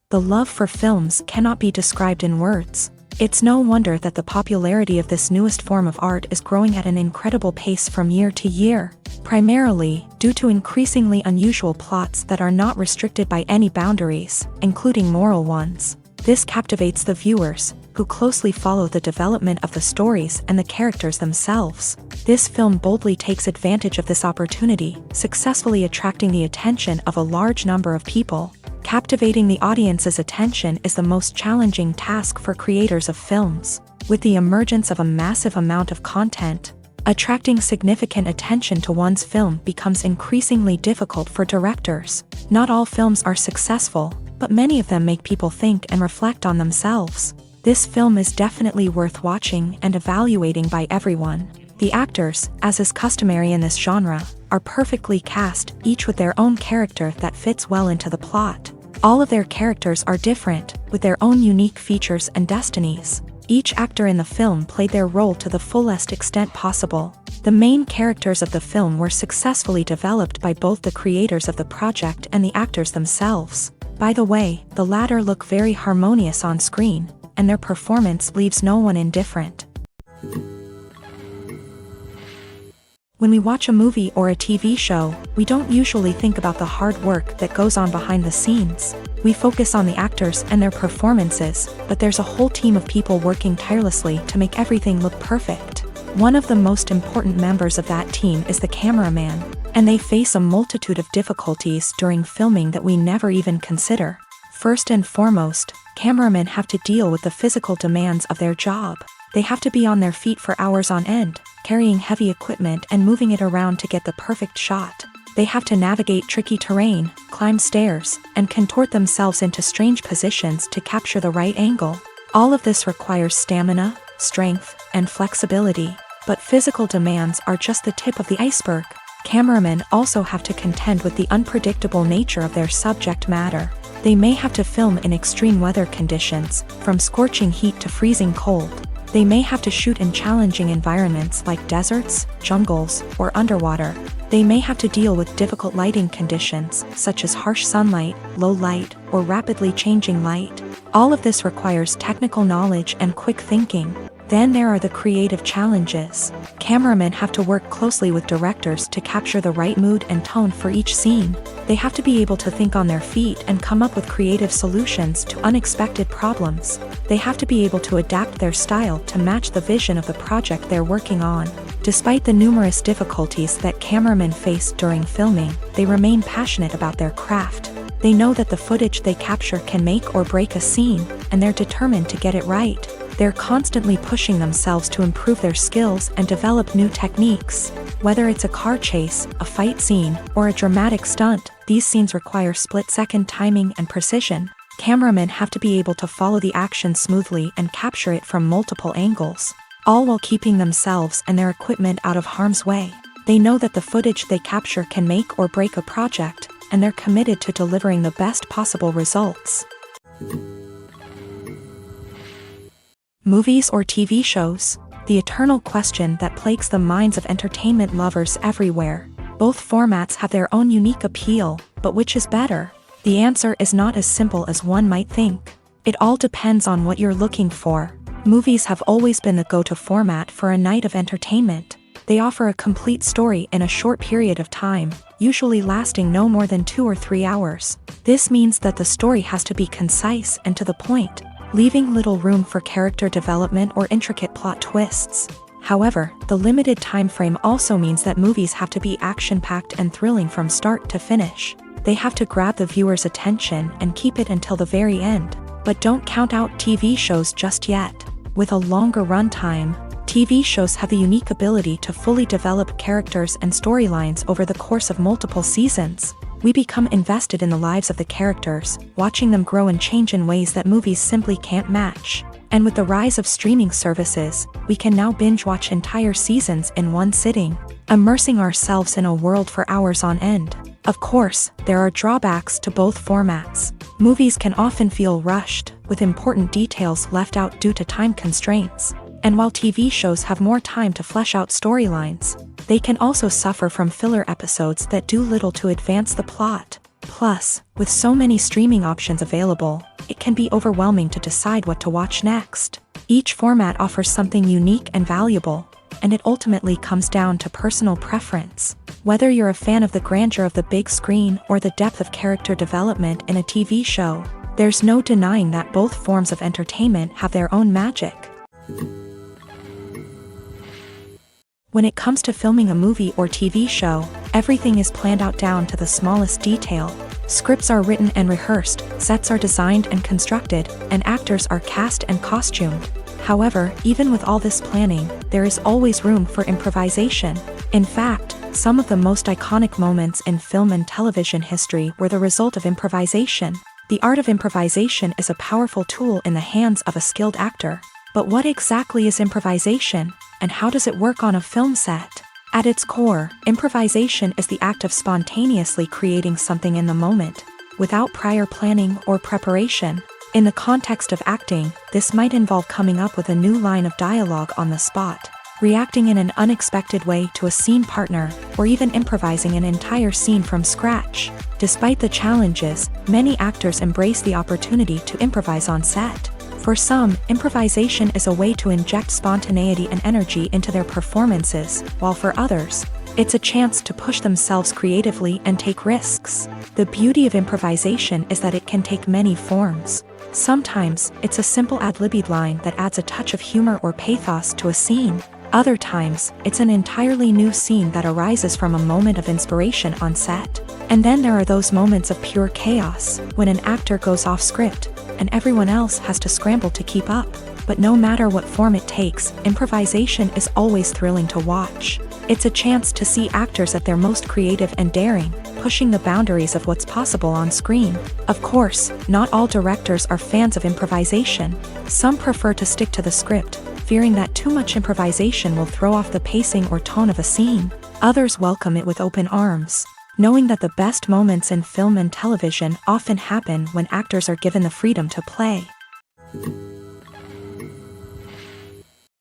The love for films cannot be described in words. It's no wonder that the popularity of this newest form of art is growing at an incredible pace from year to year, primarily due to increasingly unusual plots that are not restricted by any boundaries, including moral ones. This captivates the viewers, who closely follow the development of the stories and the characters themselves. This film boldly takes advantage of this opportunity, successfully attracting the attention of a large number of people. Captivating the audience's attention is the most challenging task for creators of films. With the emergence of a massive amount of content, attracting significant attention to one's film becomes increasingly difficult for directors. Not all films are successful, but many of them make people think and reflect on themselves. This film is definitely worth watching and evaluating by everyone. The actors, as is customary in this genre, are perfectly cast, each with their own character that fits well into the plot. All of their characters are different, with their own unique features and destinies. Each actor in the film played their role to the fullest extent possible. The main characters of the film were successfully developed by both the creators of the project and the actors themselves. By the way, the latter look very harmonious on screen, and their performance leaves no one indifferent. When we watch a movie or a TV show, we don't usually think about the hard work that goes on behind the scenes. We focus on the actors and their performances, but there's a whole team of people working tirelessly to make everything look perfect. One of the most important members of that team is the cameraman, and they face a multitude of difficulties during filming that we never even consider. First and foremost, cameramen have to deal with the physical demands of their job. They have to be on their feet for hours on end, carrying heavy equipment and moving it around to get the perfect shot. They have to navigate tricky terrain, climb stairs, and contort themselves into strange positions to capture the right angle. All of this requires stamina, strength, and flexibility. But physical demands are just the tip of the iceberg. Cameramen also have to contend with the unpredictable nature of their subject matter. They may have to film in extreme weather conditions, from scorching heat to freezing cold. They may have to shoot in challenging environments like deserts, jungles, or underwater. They may have to deal with difficult lighting conditions, such as harsh sunlight, low light, or rapidly changing light. All of this requires technical knowledge and quick thinking. Then there are the creative challenges. Cameramen have to work closely with directors to capture the right mood and tone for each scene. They have to be able to think on their feet and come up with creative solutions to unexpected problems. They have to be able to adapt their style to match the vision of the project they're working on. Despite the numerous difficulties that cameramen face during filming, they remain passionate about their craft. They know that the footage they capture can make or break a scene, and they're determined to get it right. They're constantly pushing themselves to improve their skills and develop new techniques. Whether it's a car chase, a fight scene, or a dramatic stunt, these scenes require split-second timing and precision. Cameramen have to be able to follow the action smoothly and capture it from multiple angles, all while keeping themselves and their equipment out of harm's way. They know that the footage they capture can make or break a project, and they're committed to delivering the best possible results. Movies or TV shows? The eternal question that plagues the minds of entertainment lovers everywhere. Both formats have their own unique appeal, but which is better? The answer is not as simple as one might think. It all depends on what you're looking for. Movies have always been the go-to format for a night of entertainment. They offer a complete story in a short period of time, usually lasting no more than 2 or 3 hours. This means that the story has to be concise and to the point, leaving little room for character development or intricate plot twists. However, the limited time frame also means that movies have to be action-packed and thrilling from start to finish. They have to grab the viewer's attention and keep it until the very end. But don't count out TV shows just yet. With a longer runtime, TV shows have the unique ability to fully develop characters and storylines over the course of multiple seasons. We become invested in the lives of the characters, watching them grow and change in ways that movies simply can't match. And with the rise of streaming services, we can now binge-watch entire seasons in one sitting, immersing ourselves in a world for hours on end. Of course, there are drawbacks to both formats. Movies can often feel rushed, with important details left out due to time constraints. And while TV shows have more time to flesh out storylines, they can also suffer from filler episodes that do little to advance the plot. Plus, with so many streaming options available, it can be overwhelming to decide what to watch next. Each format offers something unique and valuable, and it ultimately comes down to personal preference. Whether you're a fan of the grandeur of the big screen or the depth of character development in a TV show, there's no denying that both forms of entertainment have their own magic. When it comes to filming a movie or TV show, everything is planned out down to the smallest detail. Scripts are written and rehearsed, sets are designed and constructed, and actors are cast and costumed. However, even with all this planning, there is always room for improvisation. In fact, some of the most iconic moments in film and television history were the result of improvisation. The art of improvisation is a powerful tool in the hands of a skilled actor. But what exactly is improvisation, and how does it work on a film set? At its core, improvisation is the act of spontaneously creating something in the moment, without prior planning or preparation. In the context of acting, this might involve coming up with a new line of dialogue on the spot, reacting in an unexpected way to a scene partner, or even improvising an entire scene from scratch. Despite the challenges, many actors embrace the opportunity to improvise on set. For some, improvisation is a way to inject spontaneity and energy into their performances, while for others, it's a chance to push themselves creatively and take risks. The beauty of improvisation is that it can take many forms. Sometimes, it's a simple ad-libbed line that adds a touch of humor or pathos to a scene. Other times, it's an entirely new scene that arises from a moment of inspiration on set. And then there are those moments of pure chaos, when an actor goes off script, and everyone else has to scramble to keep up. But no matter what form it takes, improvisation is always thrilling to watch. It's a chance to see actors at their most creative and daring, pushing the boundaries of what's possible on screen. Of course, not all directors are fans of improvisation. Some prefer to stick to the script, fearing that too much improvisation will throw off the pacing or tone of a scene. Others welcome it with open arms, knowing that the best moments in film and television often happen when actors are given the freedom to play.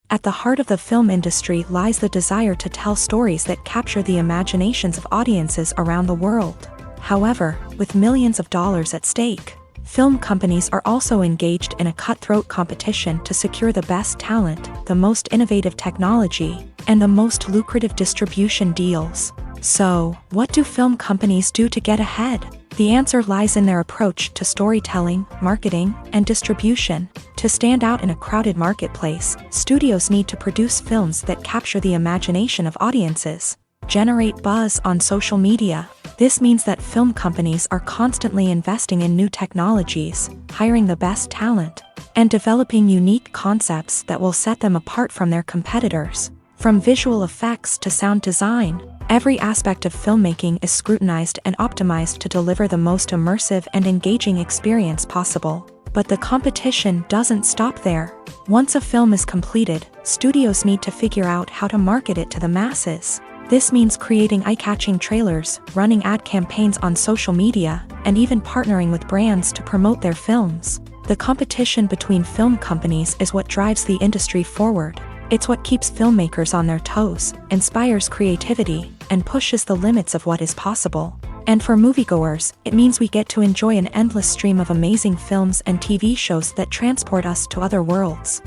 At the heart of the film industry lies the desire to tell stories that capture the imaginations of audiences around the world. However, with millions of dollars at stake, film companies are also engaged in a cutthroat competition to secure the best talent, the most innovative technology, and the most lucrative distribution deals. So, what do film companies do to get ahead? The answer lies in their approach to storytelling, marketing, and distribution. To stand out in a crowded marketplace, studios need to produce films that capture the imagination of audiences, generate buzz on social media. This means that film companies are constantly investing in new technologies, hiring the best talent, and developing unique concepts that will set them apart from their competitors. From visual effects to sound design, every aspect of filmmaking is scrutinized and optimized to deliver the most immersive and engaging experience possible. But the competition doesn't stop there. Once a film is completed, studios need to figure out how to market it to the masses. This means creating eye-catching trailers, running ad campaigns on social media, and even partnering with brands to promote their films. The competition between film companies is what drives the industry forward. It's what keeps filmmakers on their toes, inspires creativity, and pushes the limits of what is possible. And for moviegoers, it means we get to enjoy an endless stream of amazing films and TV shows that transport us to other worlds.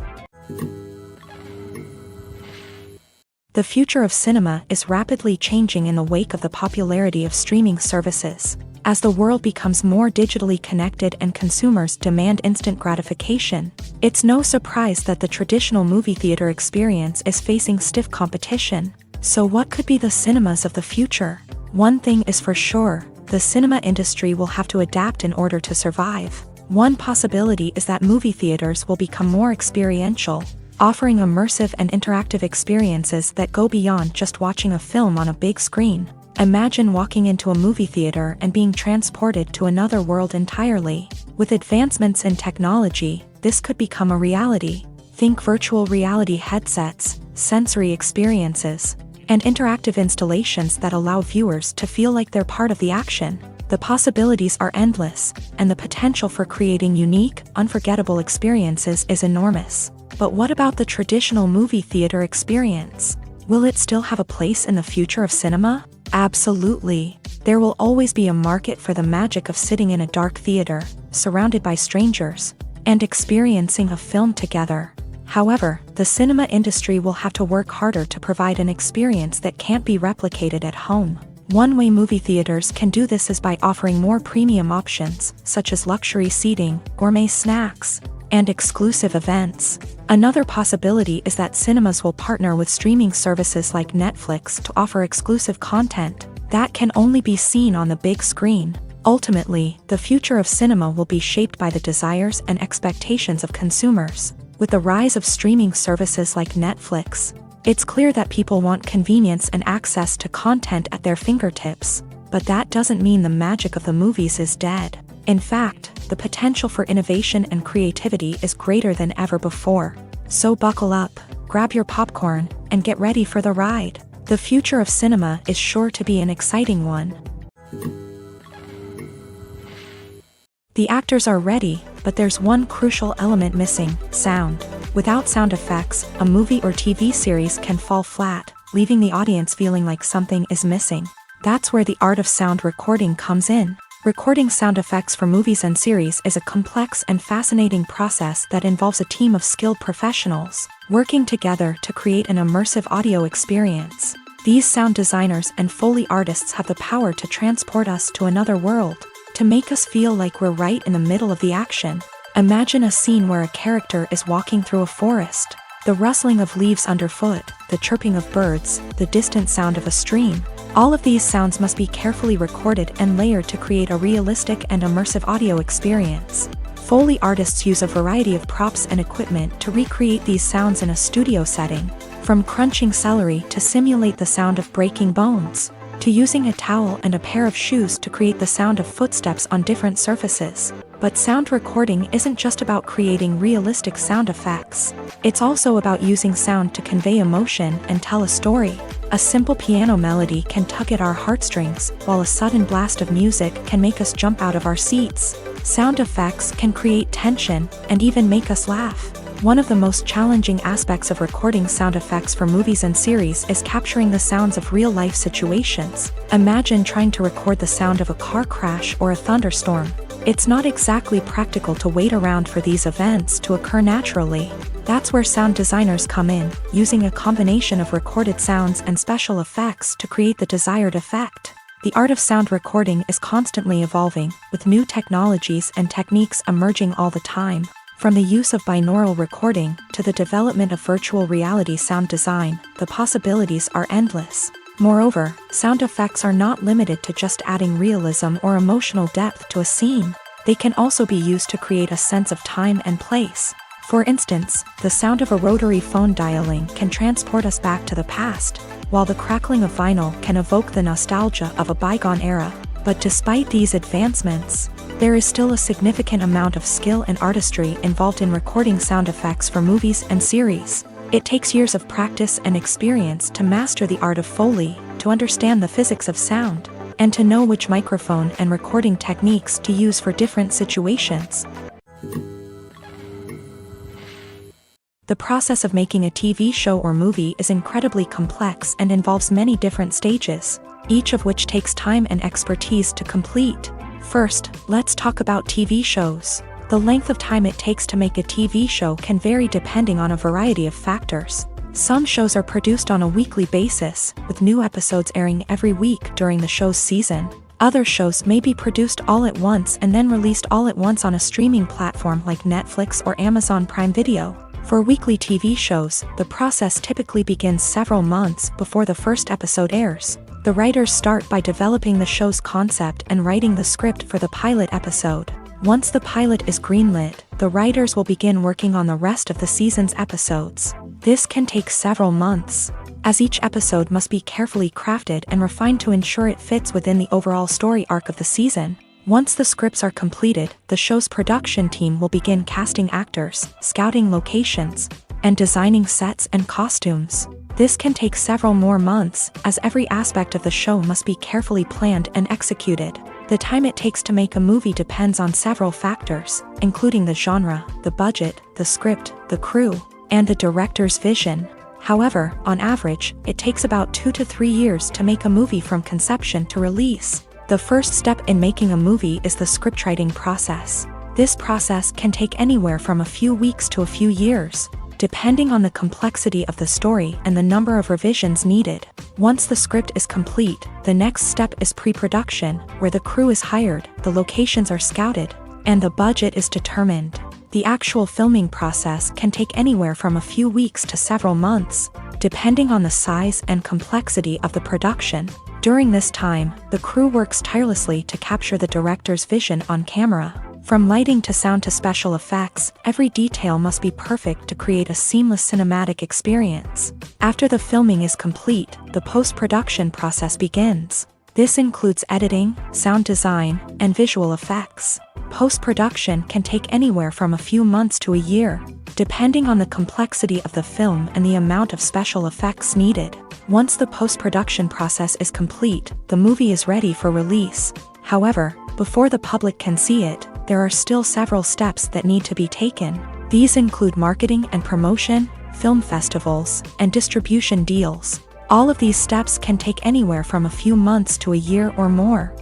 The future of cinema is rapidly changing in the wake of the popularity of streaming services. As the world becomes more digitally connected and consumers demand instant gratification, it's no surprise that the traditional movie theater experience is facing stiff competition. So what could be the cinemas of the future? One thing is for sure, the cinema industry will have to adapt in order to survive. One possibility is that movie theaters will become more experiential, offering immersive and interactive experiences that go beyond just watching a film on a big screen. Imagine walking into a movie theater and being transported to another world entirely. With advancements in technology, this could become a reality. Think virtual reality headsets, sensory experiences, and interactive installations that allow viewers to feel like they're part of the action. The possibilities are endless, and the potential for creating unique, unforgettable experiences is enormous. But what about the traditional movie theater experience? Will it still have a place in the future of cinema? Absolutely. There will always be a market for the magic of sitting in a dark theater, surrounded by strangers, and experiencing a film together. However, the cinema industry will have to work harder to provide an experience that can't be replicated at home. One way movie theaters can do this is by offering more premium options, such as luxury seating, gourmet snacks, and exclusive events. Another possibility is that cinemas will partner with streaming services like Netflix to offer exclusive content that can only be seen on the big screen. Ultimately, the future of cinema will be shaped by the desires and expectations of consumers. With the rise of streaming services like Netflix, it's clear that people want convenience and access to content at their fingertips. But that doesn't mean the magic of the movies is dead. In fact, the potential for innovation and creativity is greater than ever before. So buckle up, grab your popcorn, and get ready for the ride. The future of cinema is sure to be an exciting one. The actors are ready, but there's one crucial element missing: sound. Without sound effects, a movie or TV series can fall flat, leaving the audience feeling like something is missing. That's where the art of sound recording comes in. Recording sound effects for movies and series is a complex and fascinating process that involves a team of skilled professionals working together to create an immersive audio experience. These sound designers and Foley artists have the power to transport us to another world, to make us feel like we're right in the middle of the action. Imagine a scene where a character is walking through a forest. The rustling of leaves underfoot, the chirping of birds, the distant sound of a stream. All of these sounds must be carefully recorded and layered to create a realistic and immersive audio experience. Foley artists use a variety of props and equipment to recreate these sounds in a studio setting, from crunching celery to simulate the sound of breaking bones, to using a towel and a pair of shoes to create the sound of footsteps on different surfaces. But sound recording isn't just about creating realistic sound effects. It's also about using sound to convey emotion and tell a story. A simple piano melody can tug at our heartstrings, while a sudden blast of music can make us jump out of our seats. Sound effects can create tension and even make us laugh. One of the most challenging aspects of recording sound effects for movies and series is capturing the sounds of real-life situations. Imagine trying to record the sound of a car crash or a thunderstorm. It's not exactly practical to wait around for these events to occur naturally. That's where sound designers come in, using a combination of recorded sounds and special effects to create the desired effect. The art of sound recording is constantly evolving, with new technologies and techniques emerging all the time. From the use of binaural recording to the development of virtual reality sound design, the possibilities are endless. Moreover, sound effects are not limited to just adding realism or emotional depth to a scene. They can also be used to create a sense of time and place. For instance, the sound of a rotary phone dialing can transport us back to the past, while the crackling of vinyl can evoke the nostalgia of a bygone era. But despite these advancements, there is still a significant amount of skill and artistry involved in recording sound effects for movies and series. It takes years of practice and experience to master the art of Foley, to understand the physics of sound, and to know which microphone and recording techniques to use for different situations. The process of making a TV show or movie is incredibly complex and involves many different stages, each of which takes time and expertise to complete. First, let's talk about TV shows. The length of time it takes to make a TV show can vary depending on a variety of factors. Some shows are produced on a weekly basis, with new episodes airing every week during the show's season. Other shows may be produced all at once and then released all at once on a streaming platform like Netflix or Amazon Prime Video. For weekly TV shows, the process typically begins several months before the first episode airs. The writers start by developing the show's concept and writing the script for the pilot episode. Once the pilot is greenlit, the writers will begin working on the rest of the season's episodes. This can take several months, as each episode must be carefully crafted and refined to ensure it fits within the overall story arc of the season. Once the scripts are completed, the show's production team will begin casting actors, scouting locations, and designing sets and costumes. This can take several more months, as every aspect of the show must be carefully planned and executed. The time it takes to make a movie depends on several factors, including the genre, the budget, the script, the crew, and the director's vision. However, on average, it takes about 2 to 3 years to make a movie from conception to release. The first step in making a movie is the scriptwriting process. This process can take anywhere from a few weeks to a few years, depending on the complexity of the story and the number of revisions needed. Once the script is complete, the next step is pre-production, where the crew is hired, the locations are scouted, and the budget is determined. The actual filming process can take anywhere from a few weeks to several months, depending on the size and complexity of the production. During this time, the crew works tirelessly to capture the director's vision on camera. From lighting to sound to special effects, every detail must be perfect to create a seamless cinematic experience. After the filming is complete, the post-production process begins. This includes editing, sound design, and visual effects. Post-production can take anywhere from a few months to a year, depending on the complexity of the film and the amount of special effects needed. Once the post-production process is complete, the movie is ready for release. However, before the public can see it, there are still several steps that need to be taken. These include marketing and promotion, film festivals, and distribution deals. All of these steps can take anywhere from a few months to a year or more.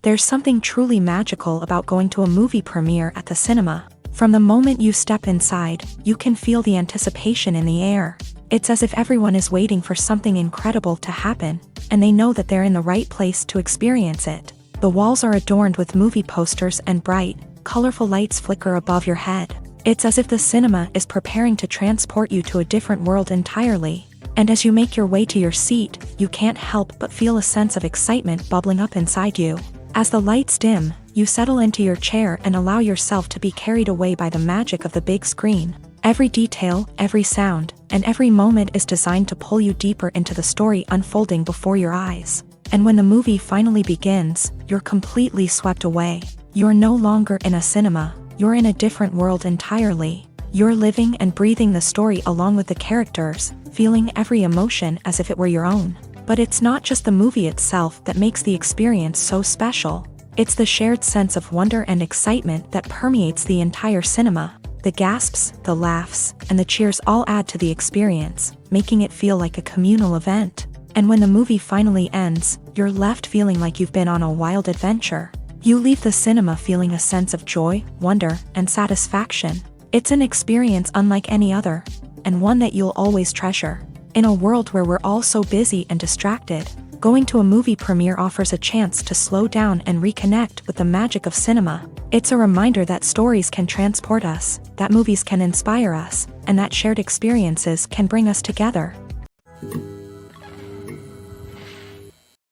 There's something truly magical about going to a movie premiere at the cinema. From the moment you step inside, you can feel the anticipation in the air. It's as if everyone is waiting for something incredible to happen, and they know that they're in the right place to experience it. The walls are adorned with movie posters and bright, colorful lights flicker above your head. It's as if the cinema is preparing to transport you to a different world entirely. And as you make your way to your seat, you can't help but feel a sense of excitement bubbling up inside you. As the lights dim, you settle into your chair and allow yourself to be carried away by the magic of the big screen. Every detail, every sound, and every moment is designed to pull you deeper into the story unfolding before your eyes. And when the movie finally begins, you're completely swept away. You're no longer in a cinema, you're in a different world entirely. You're living and breathing the story along with the characters, feeling every emotion as if it were your own. But it's not just the movie itself that makes the experience so special. It's the shared sense of wonder and excitement that permeates the entire cinema. The gasps, the laughs, and the cheers all add to the experience, making it feel like a communal event. And when the movie finally ends, you're left feeling like you've been on a wild adventure. You leave the cinema feeling a sense of joy, wonder, and satisfaction. It's an experience unlike any other, and one that you'll always treasure. In a world where we're all so busy and distracted, going to a movie premiere offers a chance to slow down and reconnect with the magic of cinema. It's a reminder that stories can transport us, that movies can inspire us, and that shared experiences can bring us together.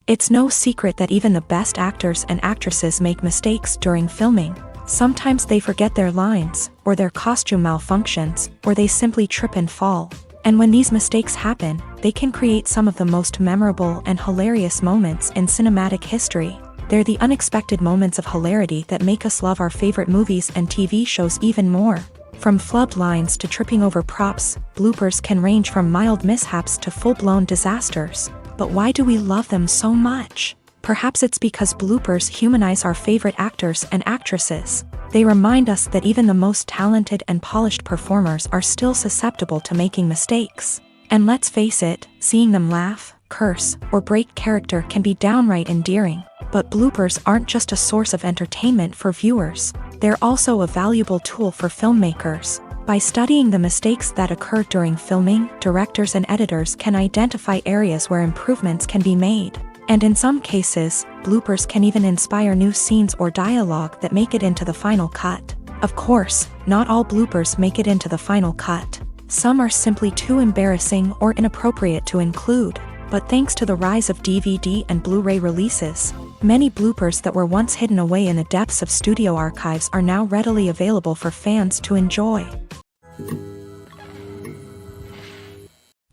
It's no secret that even the best actors and actresses make mistakes during filming. Sometimes they forget their lines, or their costume malfunctions, or they simply trip and fall. And when these mistakes happen, they can create some of the most memorable and hilarious moments in cinematic history. They're the unexpected moments of hilarity that make us love our favorite movies and TV shows even more. From flubbed lines to tripping over props, bloopers can range from mild mishaps to full-blown disasters. But why do we love them so much? Perhaps it's because bloopers humanize our favorite actors and actresses. They remind us that even the most talented and polished performers are still susceptible to making mistakes. And let's face it, seeing them laugh, curse, or break character can be downright endearing. But bloopers aren't just a source of entertainment for viewers. They're also a valuable tool for filmmakers. By studying the mistakes that occur during filming, directors and editors can identify areas where improvements can be made. And in some cases, bloopers can even inspire new scenes or dialogue that make it into the final cut. Of course, not all bloopers make it into the final cut. Some are simply too embarrassing or inappropriate to include. But thanks to the rise of DVD and Blu-ray releases, many bloopers that were once hidden away in the depths of studio archives are now readily available for fans to enjoy.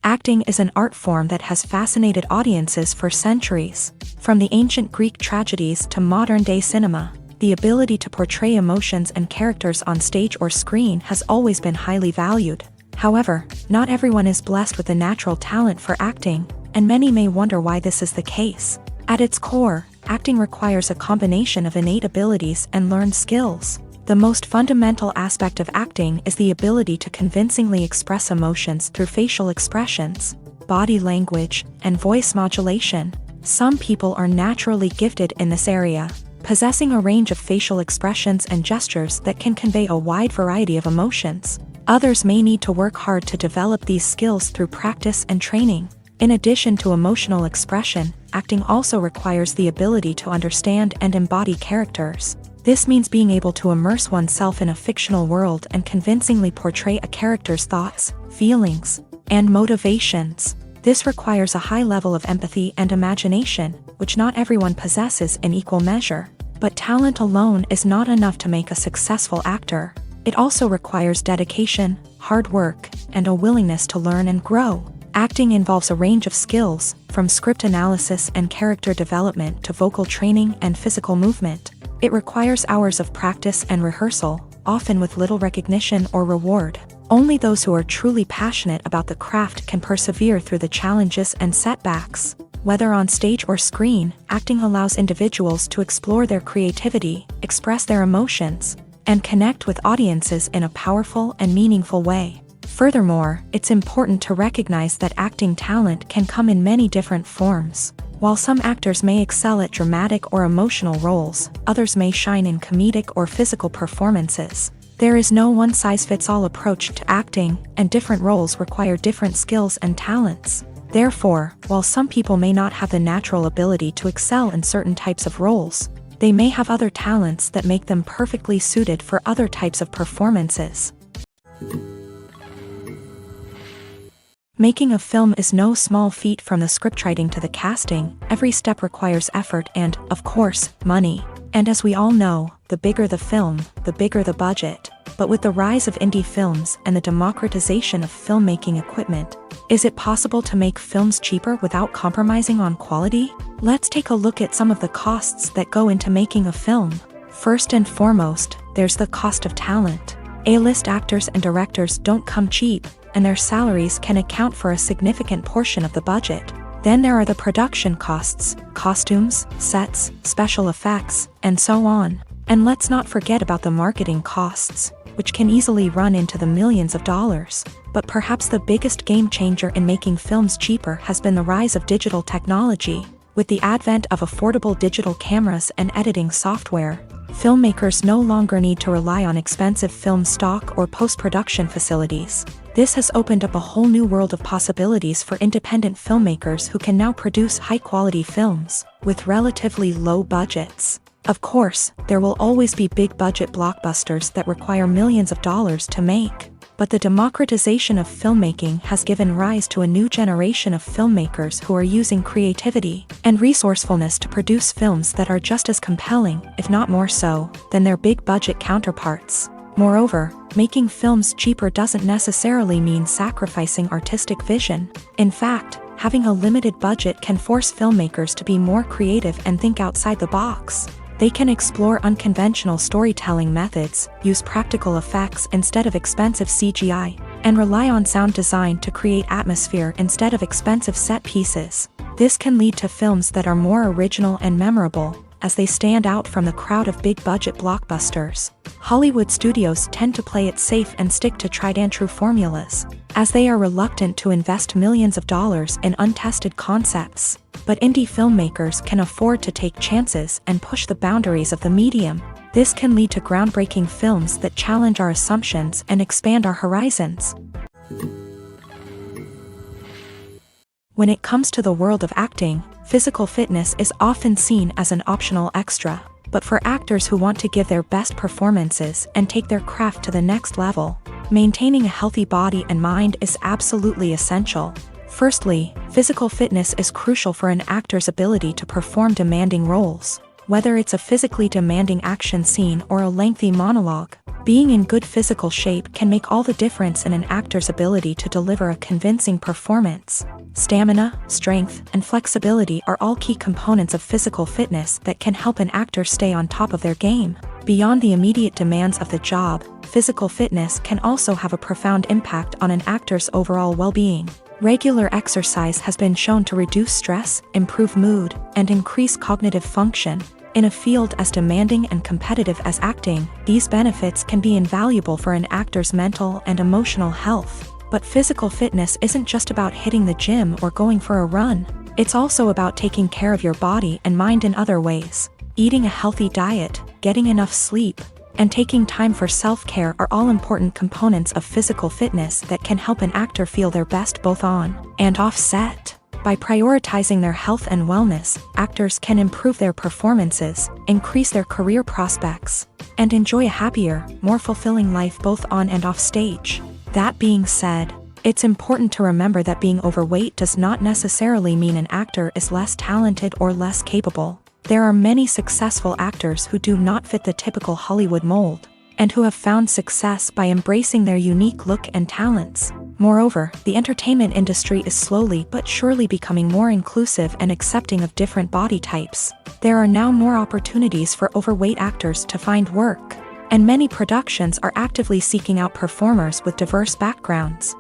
Acting is an art form that has fascinated audiences for centuries. From the ancient Greek tragedies to modern-day cinema, the ability to portray emotions and characters on stage or screen has always been highly valued. However, not everyone is blessed with a natural talent for acting, and many may wonder why this is the case. At its core, acting requires a combination of innate abilities and learned skills. The most fundamental aspect of acting is the ability to convincingly express emotions through facial expressions, body language, and voice modulation. Some people are naturally gifted in this area, possessing a range of facial expressions and gestures that can convey a wide variety of emotions. Others may need to work hard to develop these skills through practice and training. In addition to emotional expression, acting also requires the ability to understand and embody characters. This means being able to immerse oneself in a fictional world and convincingly portray a character's thoughts, feelings, and motivations. This requires a high level of empathy and imagination, which not everyone possesses in equal measure. But talent alone is not enough to make a successful actor. It also requires dedication, hard work, and a willingness to learn and grow. Acting involves a range of skills, from script analysis and character development to vocal training and physical movement. It requires hours of practice and rehearsal, often with little recognition or reward. Only those who are truly passionate about the craft can persevere through the challenges and setbacks. Whether on stage or screen, acting allows individuals to explore their creativity, express their emotions, and connect with audiences in a powerful and meaningful way. Furthermore, it's important to recognize that acting talent can come in many different forms. While some actors may excel at dramatic or emotional roles, others may shine in comedic or physical performances. There is no one-size-fits-all approach to acting, and different roles require different skills and talents. Therefore, while some people may not have the natural ability to excel in certain types of roles, they may have other talents that make them perfectly suited for other types of performances. Making a film is no small feat. From the scriptwriting to the casting, every step requires effort and, of course, money. And as we all know, the bigger the film, the bigger the budget. But with the rise of indie films and the democratization of filmmaking equipment, is it possible to make films cheaper without compromising on quality? Let's take a look at some of the costs that go into making a film. First and foremost, there's the cost of talent. A-list actors and directors don't come cheap, and their salaries can account for a significant portion of the budget. Then there are the production costs, costumes, sets, special effects, and so on. And let's not forget about the marketing costs, which can easily run into the millions of dollars. But perhaps the biggest game changer in making films cheaper has been the rise of digital technology. With the advent of affordable digital cameras and editing software, filmmakers no longer need to rely on expensive film stock or post-production facilities. This has opened up a whole new world of possibilities for independent filmmakers who can now produce high-quality films with relatively low budgets. Of course, there will always be big-budget blockbusters that require millions of dollars to make. But the democratization of filmmaking has given rise to a new generation of filmmakers who are using creativity and resourcefulness to produce films that are just as compelling, if not more so, than their big-budget counterparts. Moreover, making films cheaper doesn't necessarily mean sacrificing artistic vision. In fact, having a limited budget can force filmmakers to be more creative and think outside the box. They can explore unconventional storytelling methods, use practical effects instead of expensive CGI, and rely on sound design to create atmosphere instead of expensive set pieces. This can lead to films that are more original and memorable, as they stand out from the crowd of big-budget blockbusters. Hollywood studios tend to play it safe and stick to tried-and-true formulas, as they are reluctant to invest millions of dollars in untested concepts. But indie filmmakers can afford to take chances and push the boundaries of the medium. This can lead to groundbreaking films that challenge our assumptions and expand our horizons. When it comes to the world of acting, physical fitness is often seen as an optional extra. But for actors who want to give their best performances and take their craft to the next level, maintaining a healthy body and mind is absolutely essential. Firstly, physical fitness is crucial for an actor's ability to perform demanding roles. Whether it's a physically demanding action scene or a lengthy monologue, being in good physical shape can make all the difference in an actor's ability to deliver a convincing performance. Stamina, strength, and flexibility are all key components of physical fitness that can help an actor stay on top of their game. Beyond the immediate demands of the job, physical fitness can also have a profound impact on an actor's overall well-being. Regular exercise has been shown to reduce stress, improve mood, and increase cognitive function. In a field as demanding and competitive as acting, these benefits can be invaluable for an actor's mental and emotional health. But physical fitness isn't just about hitting the gym or going for a run. It's also about taking care of your body and mind in other ways. Eating a healthy diet, getting enough sleep, and taking time for self-care are all important components of physical fitness that can help an actor feel their best both on and off set. By prioritizing their health and wellness, actors can improve their performances, increase their career prospects, and enjoy a happier, more fulfilling life both on and off stage. That being said, it's important to remember that being overweight does not necessarily mean an actor is less talented or less capable. There are many successful actors who do not fit the typical Hollywood mold, and who have found success by embracing their unique look and talents. Moreover, the entertainment industry is slowly but surely becoming more inclusive and accepting of different body types. There are now more opportunities for overweight actors to find work, and many productions are actively seeking out performers with diverse backgrounds.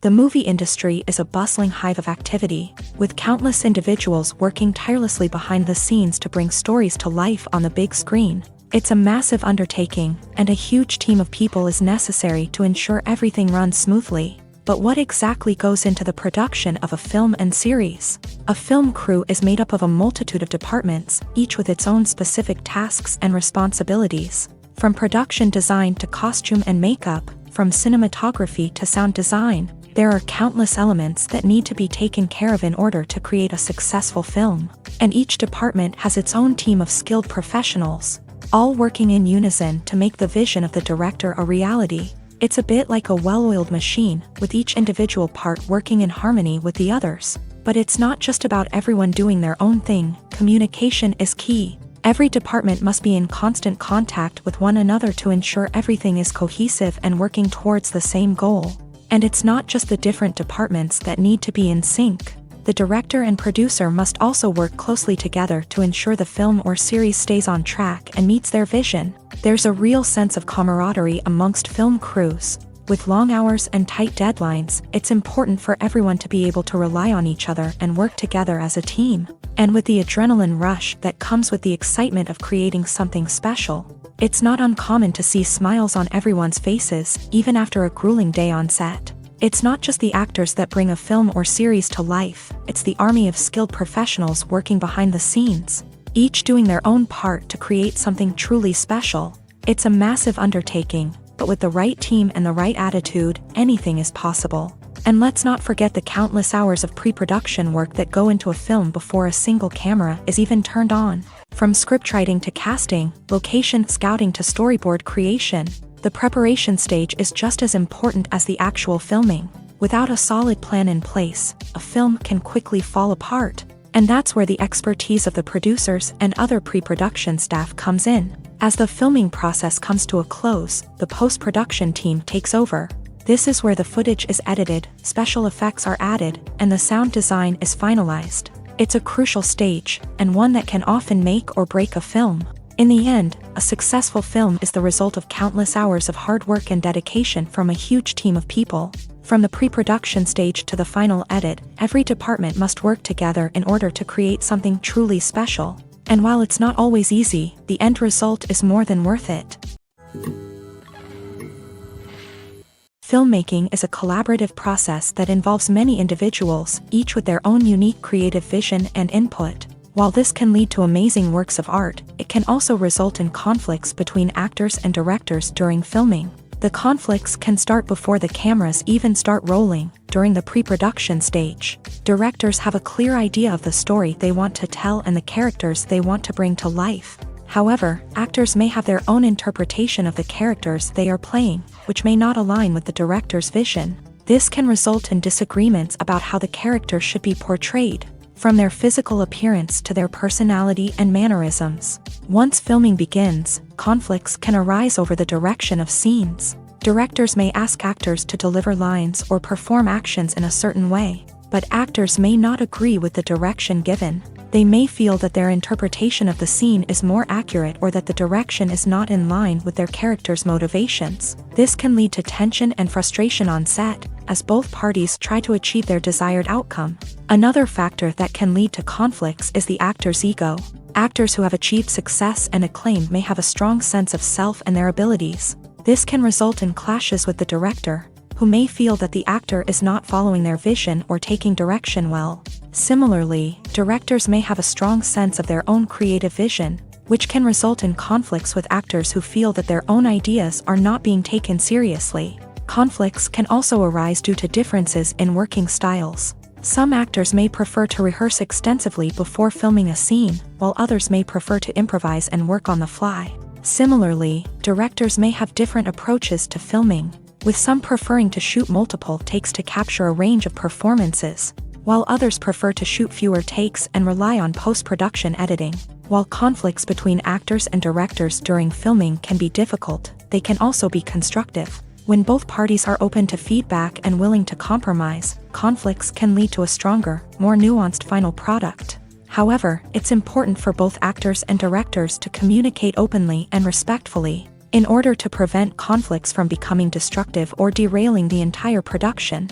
The movie industry is a bustling hive of activity, with countless individuals working tirelessly behind the scenes to bring stories to life on the big screen. It's a massive undertaking, and a huge team of people is necessary to ensure everything runs smoothly. But what exactly goes into the production of a film and series? A film crew is made up of a multitude of departments, each with its own specific tasks and responsibilities. From production design to costume and makeup, from cinematography to sound design, there are countless elements that need to be taken care of in order to create a successful film. And each department has its own team of skilled professionals, all working in unison to make the vision of the director a reality. It's a bit like a well-oiled machine, with each individual part working in harmony with the others. But it's not just about everyone doing their own thing. Communication is key. Every department must be in constant contact with one another to ensure everything is cohesive and working towards the same goal. And it's not just the different departments that need to be in sync. The director and producer must also work closely together to ensure the film or series stays on track and meets their vision. There's a real sense of camaraderie amongst film crews. With long hours and tight deadlines, it's important for everyone to be able to rely on each other and work together as a team. And with the adrenaline rush that comes with the excitement of creating something special, it's not uncommon to see smiles on everyone's faces, even after a grueling day on set. It's not just the actors that bring a film or series to life, it's the army of skilled professionals working behind the scenes, each doing their own part to create something truly special. It's a massive undertaking, but with the right team and the right attitude, anything is possible. And let's not forget the countless hours of pre-production work that go into a film before a single camera is even turned on. From scriptwriting to casting, location scouting to storyboard creation, the preparation stage is just as important as the actual filming. Without a solid plan in place, a film can quickly fall apart. And that's where the expertise of the producers and other pre-production staff comes in. As the filming process comes to a close, the post-production team takes over. This is where the footage is edited, special effects are added, and the sound design is finalized. It's a crucial stage, and one that can often make or break a film. In the end, a successful film is the result of countless hours of hard work and dedication from a huge team of people. From the pre-production stage to the final edit, every department must work together in order to create something truly special. And while it's not always easy, the end result is more than worth it. Filmmaking is a collaborative process that involves many individuals, each with their own unique creative vision and input. While this can lead to amazing works of art, it can also result in conflicts between actors and directors during filming. The conflicts can start before the cameras even start rolling, during the pre-production stage. Directors have a clear idea of the story they want to tell and the characters they want to bring to life. However, actors may have their own interpretation of the characters they are playing, which may not align with the director's vision. This can result in disagreements about how the character should be portrayed, from their physical appearance to their personality and mannerisms. Once filming begins, conflicts can arise over the direction of scenes. Directors may ask actors to deliver lines or perform actions in a certain way, but actors may not agree with the direction given. They may feel that their interpretation of the scene is more accurate or that the direction is not in line with their character's motivations. This can lead to tension and frustration on set, as both parties try to achieve their desired outcome. Another factor that can lead to conflicts is the actor's ego. Actors who have achieved success and acclaim may have a strong sense of self and their abilities. This can result in clashes with the director, who may feel that the actor is not following their vision or taking direction well. Similarly, directors may have a strong sense of their own creative vision, which can result in conflicts with actors who feel that their own ideas are not being taken seriously. Conflicts can also arise due to differences in working styles. Some actors may prefer to rehearse extensively before filming a scene, while others may prefer to improvise and work on the fly. Similarly, directors may have different approaches to filming, with some preferring to shoot multiple takes to capture a range of performances, while others prefer to shoot fewer takes and rely on post-production editing. While conflicts between actors and directors during filming can be difficult, they can also be constructive. When both parties are open to feedback and willing to compromise, conflicts can lead to a stronger, more nuanced final product. However, it's important for both actors and directors to communicate openly and respectfully, in order to prevent conflicts from becoming destructive or derailing the entire production.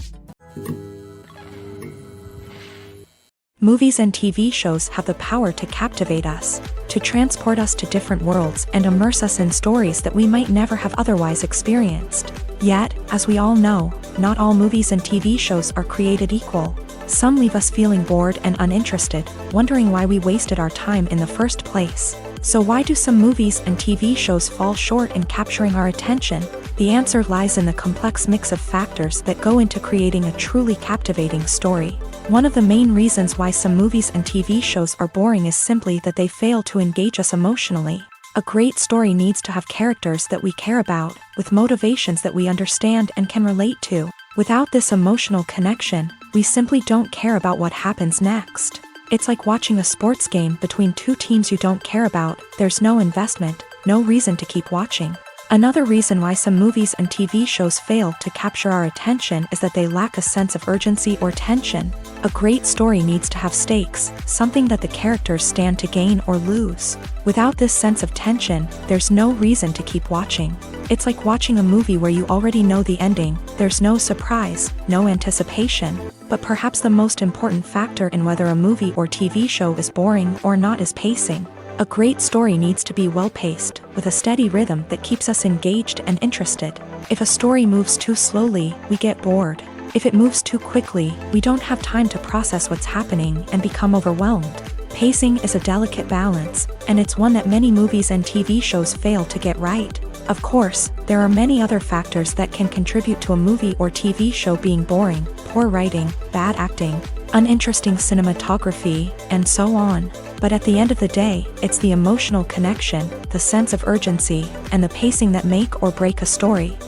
Movies and TV shows have the power to captivate us, to transport us to different worlds and immerse us in stories that we might never have otherwise experienced. Yet, as we all know, not all movies and TV shows are created equal. Some leave us feeling bored and uninterested, wondering why we wasted our time in the first place. So why do some movies and TV shows fall short in capturing our attention? The answer lies in the complex mix of factors that go into creating a truly captivating story. One of the main reasons why some movies and TV shows are boring is simply that they fail to engage us emotionally. A great story needs to have characters that we care about, with motivations that we understand and can relate to. Without this emotional connection, we simply don't care about what happens next. It's like watching a sports game between two teams you don't care about. There's no investment, no reason to keep watching. Another reason why some movies and TV shows fail to capture our attention is that they lack a sense of urgency or tension. A great story needs to have stakes, something that the characters stand to gain or lose. Without this sense of tension, there's no reason to keep watching. It's like watching a movie where you already know the ending. There's no surprise, no anticipation. But perhaps the most important factor in whether a movie or TV show is boring or not is pacing. A great story needs to be well-paced, with a steady rhythm that keeps us engaged and interested. If a story moves too slowly, we get bored. If it moves too quickly, we don't have time to process what's happening and become overwhelmed. Pacing is a delicate balance, and it's one that many movies and TV shows fail to get right. Of course, there are many other factors that can contribute to a movie or TV show being boring: poor writing, bad acting, uninteresting cinematography, and so on. But at the end of the day, it's the emotional connection, the sense of urgency, and the pacing that make or break a story.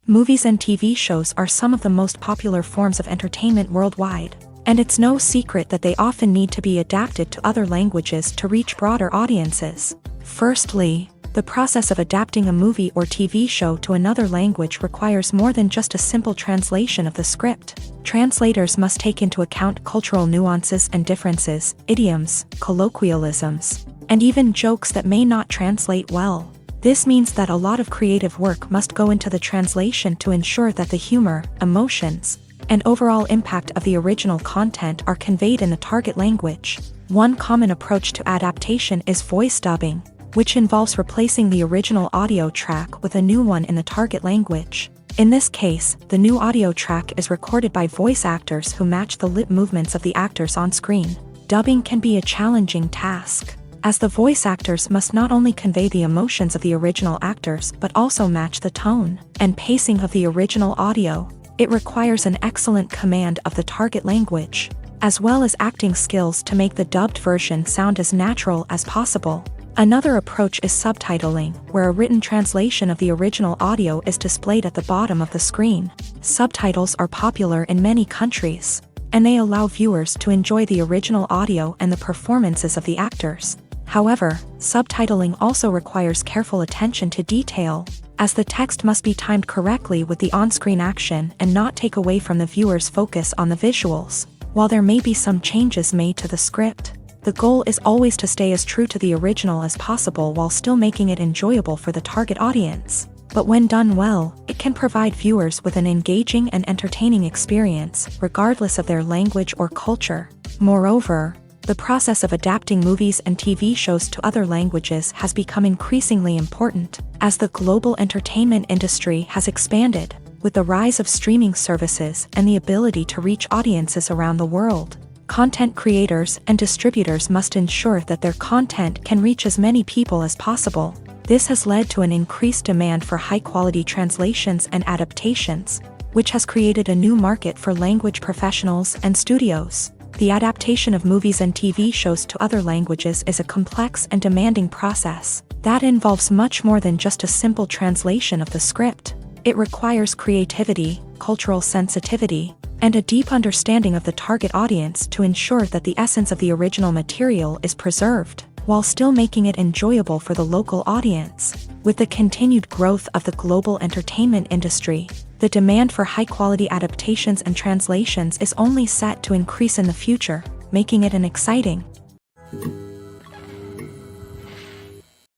Movies and TV shows are some of the most popular forms of entertainment worldwide, and it's no secret that they often need to be adapted to other languages to reach broader audiences. Firstly, the process of adapting a movie or TV show to another language requires more than just a simple translation of the script. Translators must take into account cultural nuances and differences, idioms, colloquialisms, and even jokes that may not translate well. This means that a lot of creative work must go into the translation to ensure that the humor, emotions, and overall impact of the original content are conveyed in the target language. One common approach to adaptation is voice dubbing, which involves replacing the original audio track with a new one in the target language. In this case, the new audio track is recorded by voice actors who match the lip movements of the actors on screen. Dubbing can be a challenging task, as the voice actors must not only convey the emotions of the original actors but also match the tone and pacing of the original audio. It requires an excellent command of the target language, as well as acting skills to make the dubbed version sound as natural as possible. Another approach is subtitling, where a written translation of the original audio is displayed at the bottom of the screen. Subtitles are popular in many countries, and they allow viewers to enjoy the original audio and the performances of the actors. However, subtitling also requires careful attention to detail, as the text must be timed correctly with the on-screen action and not take away from the viewer's focus on the visuals. While there may be some changes made to the script, the goal is always to stay as true to the original as possible while still making it enjoyable for the target audience. But when done well, it can provide viewers with an engaging and entertaining experience, regardless of their language or culture. Moreover, the process of adapting movies and TV shows to other languages has become increasingly important, as the global entertainment industry has expanded, with the rise of streaming services and the ability to reach audiences around the world. Content creators and distributors must ensure that their content can reach as many people as possible. This has led to an increased demand for high-quality translations and adaptations, which has created a new market for language professionals and studios. The adaptation of movies and TV shows to other languages is a complex and demanding process that involves much more than just a simple translation of the script. It requires creativity, cultural sensitivity, and a deep understanding of the target audience to ensure that the essence of the original material is preserved, while still making it enjoyable for the local audience. With the continued growth of the global entertainment industry, the demand for high-quality adaptations and translations is only set to increase in the future, making it an exciting.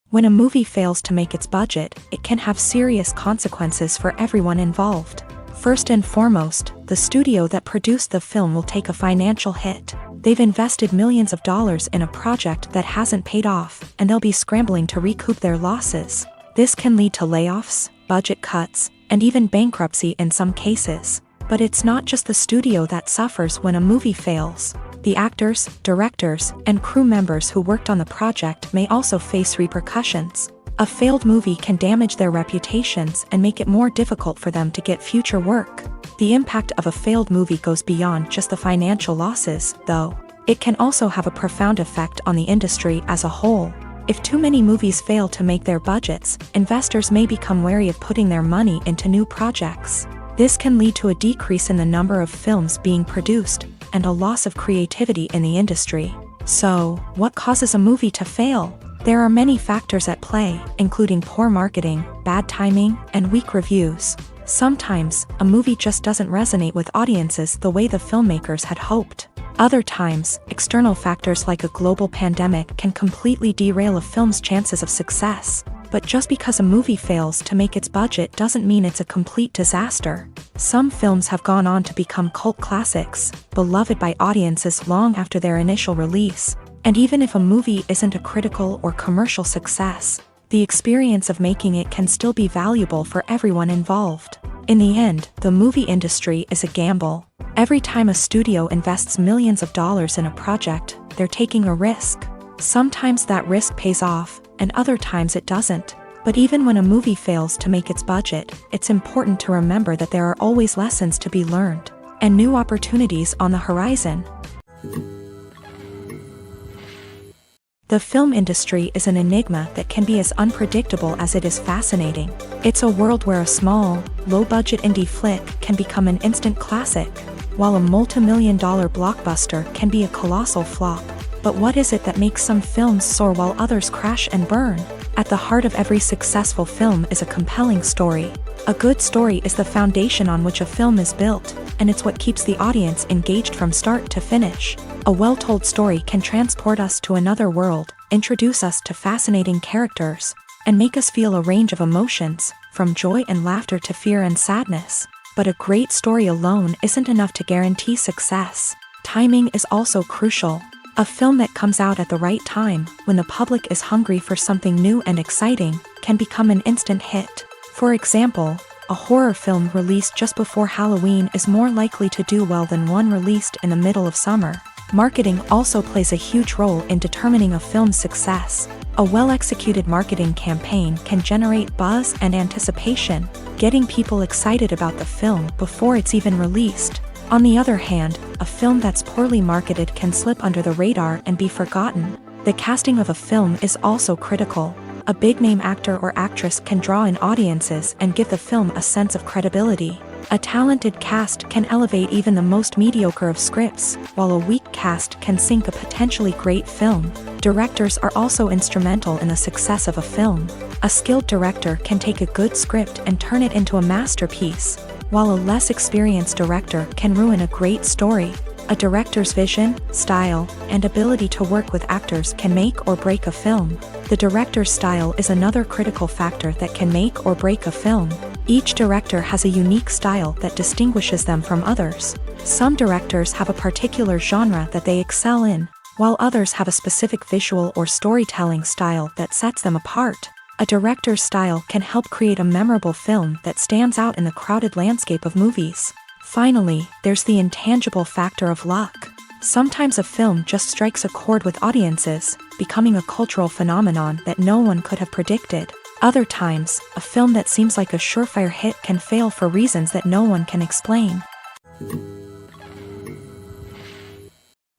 When a movie fails to make its budget, it can have serious consequences for everyone involved. First and foremost, the studio that produced the film will take a financial hit. They've invested millions of dollars in a project that hasn't paid off, and they'll be scrambling to recoup their losses. This can lead to layoffs, budget cuts, and even bankruptcy in some cases. But it's not just the studio that suffers when a movie fails. The actors, directors, and crew members who worked on the project may also face repercussions. A failed movie can damage their reputations and make it more difficult for them to get future work. The impact of a failed movie goes beyond just the financial losses, though. It can also have a profound effect on the industry as a whole. If too many movies fail to make their budgets, investors may become wary of putting their money into new projects. This can lead to a decrease in the number of films being produced, and a loss of creativity in the industry. So, what causes a movie to fail? There are many factors at play, including poor marketing, bad timing, and weak reviews. Sometimes, a movie just doesn't resonate with audiences the way the filmmakers had hoped. Other times, external factors like a global pandemic can completely derail a film's chances of success. But just because a movie fails to make its budget doesn't mean it's a complete disaster. Some films have gone on to become cult classics, beloved by audiences long after their initial release. And even if a movie isn't a critical or commercial success, the experience of making it can still be valuable for everyone involved. In the end, the movie industry is a gamble. Every time a studio invests millions of dollars in a project, they're taking a risk. Sometimes that risk pays off, and other times it doesn't. But even when a movie fails to make its budget, it's important to remember that there are always lessons to be learned, and new opportunities on the horizon. The film industry is an enigma that can be as unpredictable as it is fascinating. It's a world where a small, low-budget indie flick can become an instant classic, while a multi-million-dollar blockbuster can be a colossal flop. But what is it that makes some films soar while others crash and burn? At the heart of every successful film is a compelling story. A good story is the foundation on which a film is built, and it's what keeps the audience engaged from start to finish. A well-told story can transport us to another world, introduce us to fascinating characters, and make us feel a range of emotions, from joy and laughter to fear and sadness. But a great story alone isn't enough to guarantee success. Timing is also crucial. A film that comes out at the right time, when the public is hungry for something new and exciting, can become an instant hit. For example, A horror film released just before Halloween is more likely to do well than one released in the middle of summer. Marketing also plays a huge role in determining a film's success. A well-executed marketing campaign can generate buzz and anticipation, getting people excited about the film before it's even released. On the other hand, a film that's poorly marketed can slip under the radar and be forgotten. The casting of a film is also critical. A big-name actor or actress can draw in audiences and give the film a sense of credibility. A talented cast can elevate even the most mediocre of scripts, while a weak cast can sink a potentially great film. Directors are also instrumental in the success of a film. A skilled director can take a good script and turn it into a masterpiece, while a less experienced director can ruin a great story. A director's vision, style, and ability to work with actors can make or break a film. The director's style is another critical factor that can make or break a film. Each director has a unique style that distinguishes them from others. Some directors have a particular genre that they excel in, while others have a specific visual or storytelling style that sets them apart. A director's style can help create a memorable film that stands out in the crowded landscape of movies. Finally, there's the intangible factor of luck. Sometimes a film just strikes a chord with audiences, becoming a cultural phenomenon that no one could have predicted. Other times, a film that seems like a surefire hit can fail for reasons that no one can explain.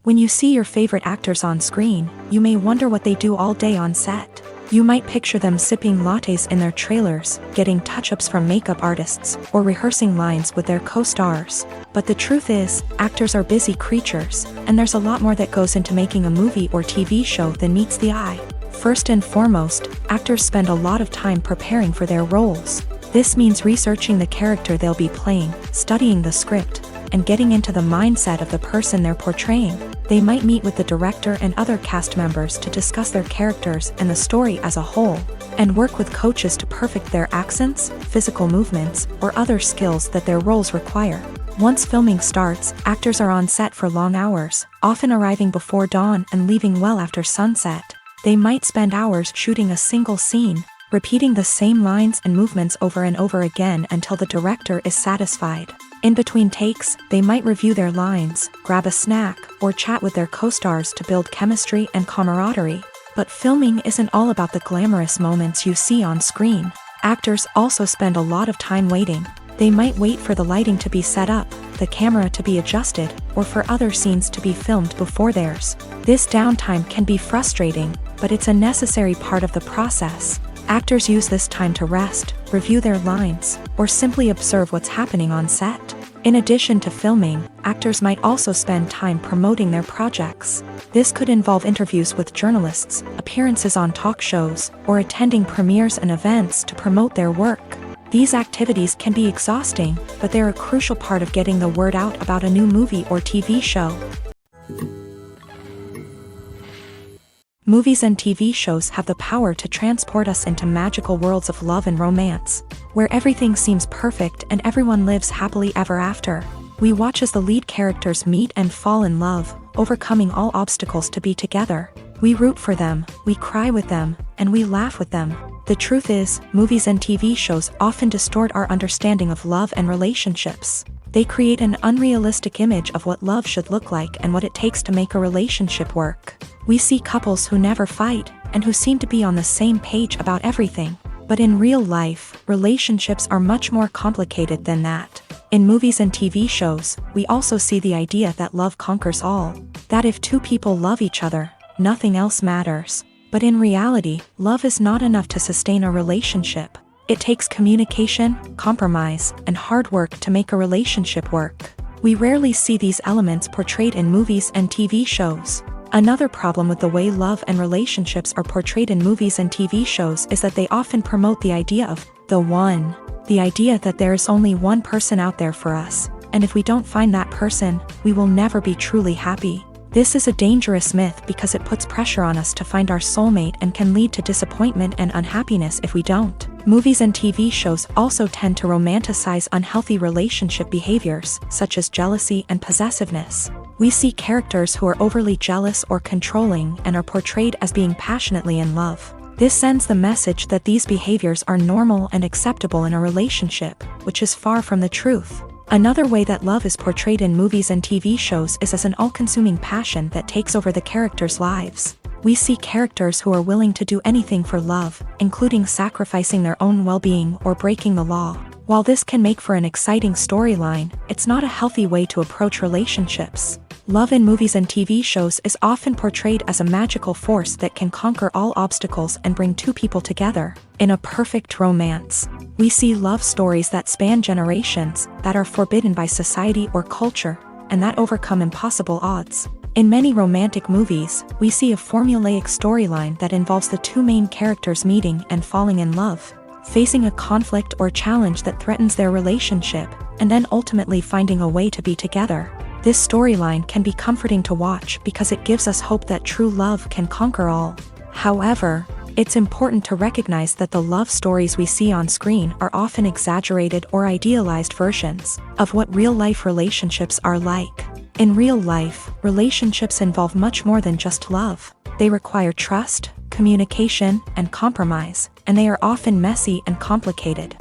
When you see your favorite actors on screen, you may wonder what they do all day on set. You might picture them sipping lattes in their trailers, getting touch-ups from makeup artists, or rehearsing lines with their co-stars. But the truth is, actors are busy creatures, and there's a lot more that goes into making a movie or TV show than meets the eye. First and foremost, actors spend a lot of time preparing for their roles. This means researching the character they'll be playing, studying the script, and getting into the mindset of the person they're portraying. They might meet with the director and other cast members to discuss their characters and the story as a whole, and work with coaches to perfect their accents, physical movements, or other skills that their roles require. Once filming starts, actors are on set for long hours, often arriving before dawn and leaving well after sunset. They might spend hours shooting a single scene, repeating the same lines and movements over and over again until the director is satisfied. In between takes, they might review their lines, grab a snack, or chat with their co-stars to build chemistry and camaraderie. But filming isn't all about the glamorous moments you see on screen. Actors also spend a lot of time waiting. They might wait for the lighting to be set up, the camera to be adjusted, or for other scenes to be filmed before theirs. This downtime can be frustrating, but it's a necessary part of the process. Actors use this time to rest, review their lines, or simply observe what's happening on set. In addition to filming, actors might also spend time promoting their projects. This could involve interviews with journalists, appearances on talk shows, or attending premieres and events to promote their work. These activities can be exhausting, but they're a crucial part of getting the word out about a new movie or TV show. Movies and TV shows have the power to transport us into magical worlds of love and romance, where everything seems perfect and everyone lives happily ever after. We watch as the lead characters meet and fall in love, overcoming all obstacles to be together. We root for them, we cry with them, and we laugh with them. The truth is, movies and TV shows often distort our understanding of love and relationships. They create an unrealistic image of what love should look like and what it takes to make a relationship work. We see couples who never fight, and who seem to be on the same page about everything. But in real life, relationships are much more complicated than that. In movies and TV shows, we also see the idea that love conquers all. That if two people love each other, nothing else matters. But in reality, love is not enough to sustain a relationship. It takes communication, compromise, and hard work to make a relationship work. We rarely see these elements portrayed in movies and TV shows. Another problem with the way love and relationships are portrayed in movies and TV shows is that they often promote the idea of the one. The idea that there is only one person out there for us, and if we don't find that person, we will never be truly happy. This is a dangerous myth because it puts pressure on us to find our soulmate and can lead to disappointment and unhappiness if we don't. Movies and TV shows also tend to romanticize unhealthy relationship behaviors, such as jealousy and possessiveness. We see characters who are overly jealous or controlling and are portrayed as being passionately in love. This sends the message that these behaviors are normal and acceptable in a relationship, which is far from the truth. Another way that love is portrayed in movies and TV shows is as an all-consuming passion that takes over the characters' lives. We see characters who are willing to do anything for love, including sacrificing their own well-being or breaking the law. While this can make for an exciting storyline, it's not a healthy way to approach relationships. Love in movies and TV shows is often portrayed as a magical force that can conquer all obstacles and bring two people together. In a perfect romance, we see love stories that span generations, that are forbidden by society or culture, and that overcome impossible odds. In many romantic movies, we see a formulaic storyline that involves the two main characters meeting and falling in love, facing a conflict or challenge that threatens their relationship, and then ultimately finding a way to be together. This storyline can be comforting to watch because it gives us hope that true love can conquer all. However, it's important to recognize that the love stories we see on screen are often exaggerated or idealized versions of what real-life relationships are like. In real life, relationships involve much more than just love. They require trust, communication, and compromise, and they are often messy and complicated.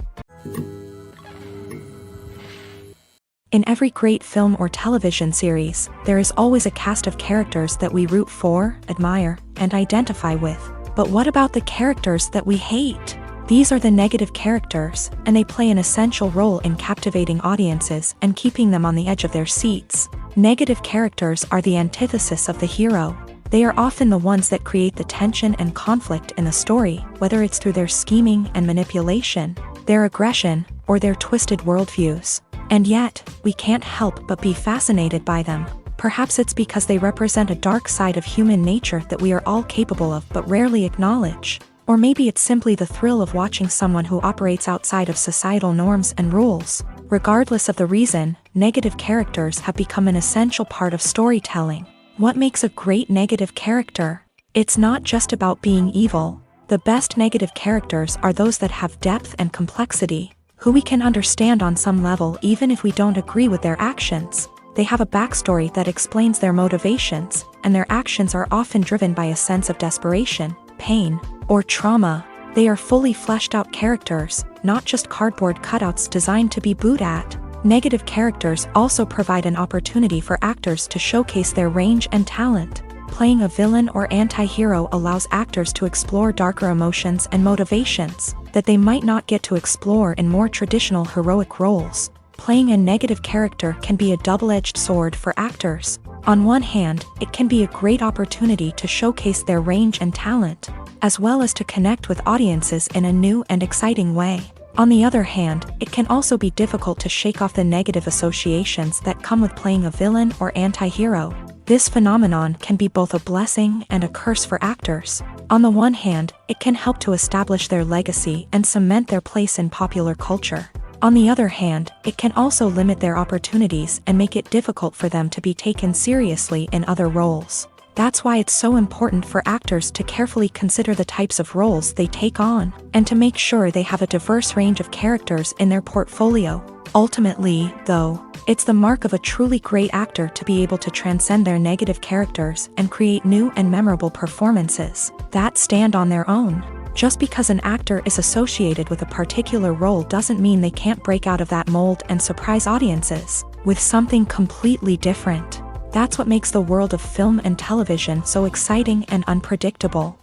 In every great film or television series, there is always a cast of characters that we root for, admire, and identify with. But what about the characters that we hate? These are the negative characters, and they play an essential role in captivating audiences and keeping them on the edge of their seats. Negative characters are the antithesis of the hero. They are often the ones that create the tension and conflict in the story, whether it's through their scheming and manipulation, their aggression, or their twisted worldviews. And yet, we can't help but be fascinated by them. Perhaps it's because they represent a dark side of human nature that we are all capable of but rarely acknowledge. Or maybe it's simply the thrill of watching someone who operates outside of societal norms and rules. Regardless of the reason, negative characters have become an essential part of storytelling. What makes a great negative character? It's not just about being evil. The best negative characters are those that have depth and complexity, who we can understand on some level even if we don't agree with their actions. They have a backstory that explains their motivations, and their actions are often driven by a sense of desperation, pain, or trauma. They are fully fleshed out characters, not just cardboard cutouts designed to be booed at. Negative characters also provide an opportunity for actors to showcase their range and talent. Playing a villain or anti-hero allows actors to explore darker emotions and motivations that they might not get to explore in more traditional heroic roles. Playing a negative character can be a double-edged sword for actors. On one hand, it can be a great opportunity to showcase their range and talent, as well as to connect with audiences in a new and exciting way. On the other hand, it can also be difficult to shake off the negative associations that come with playing a villain or anti-hero. This phenomenon can be both a blessing and a curse for actors. On the one hand, it can help to establish their legacy and cement their place in popular culture. On the other hand, it can also limit their opportunities and make it difficult for them to be taken seriously in other roles. That's why it's so important for actors to carefully consider the types of roles they take on, and to make sure they have a diverse range of characters in their portfolio. Ultimately, though, it's the mark of a truly great actor to be able to transcend their negative characters and create new and memorable performances that stand on their own. Just because an actor is associated with a particular role doesn't mean they can't break out of that mold and surprise audiences with something completely different. That's what makes the world of film and television so exciting and unpredictable.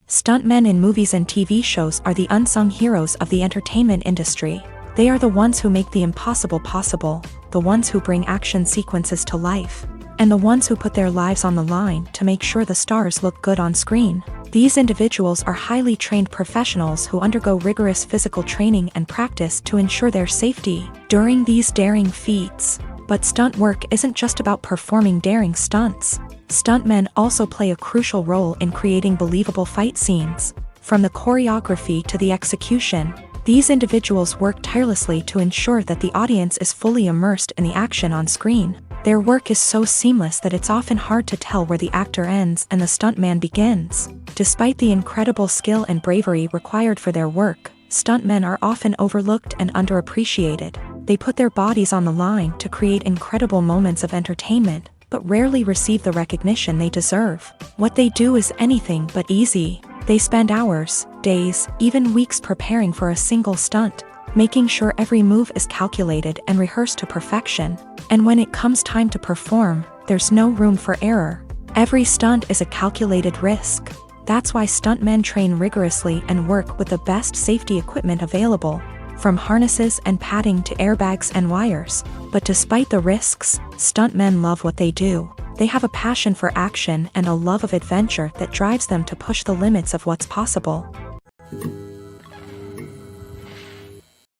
Stuntmen in movies and TV shows are the unsung heroes of the entertainment industry. They are the ones who make the impossible possible, the ones who bring action sequences to life, and the ones who put their lives on the line to make sure the stars look good on screen. These individuals are highly trained professionals who undergo rigorous physical training and practice to ensure their safety during these daring feats. But stunt work isn't just about performing daring stunts. Stuntmen also play a crucial role in creating believable fight scenes. From the choreography to the execution, these individuals work tirelessly to ensure that the audience is fully immersed in the action on screen. Their work is so seamless that it's often hard to tell where the actor ends and the stuntman begins. Despite the incredible skill and bravery required for their work, stuntmen are often overlooked and underappreciated. They put their bodies on the line to create incredible moments of entertainment, but rarely receive the recognition they deserve. What they do is anything but easy. They spend hours, days, even weeks preparing for a single stunt, making sure every move is calculated and rehearsed to perfection. And when it comes time to perform, there's no room for error. Every stunt is a calculated risk. That's why stuntmen train rigorously and work with the best safety equipment available, from harnesses and padding to airbags and wires. But despite the risks, stuntmen love what they do. They have a passion for action and a love of adventure that drives them to push the limits of what's possible.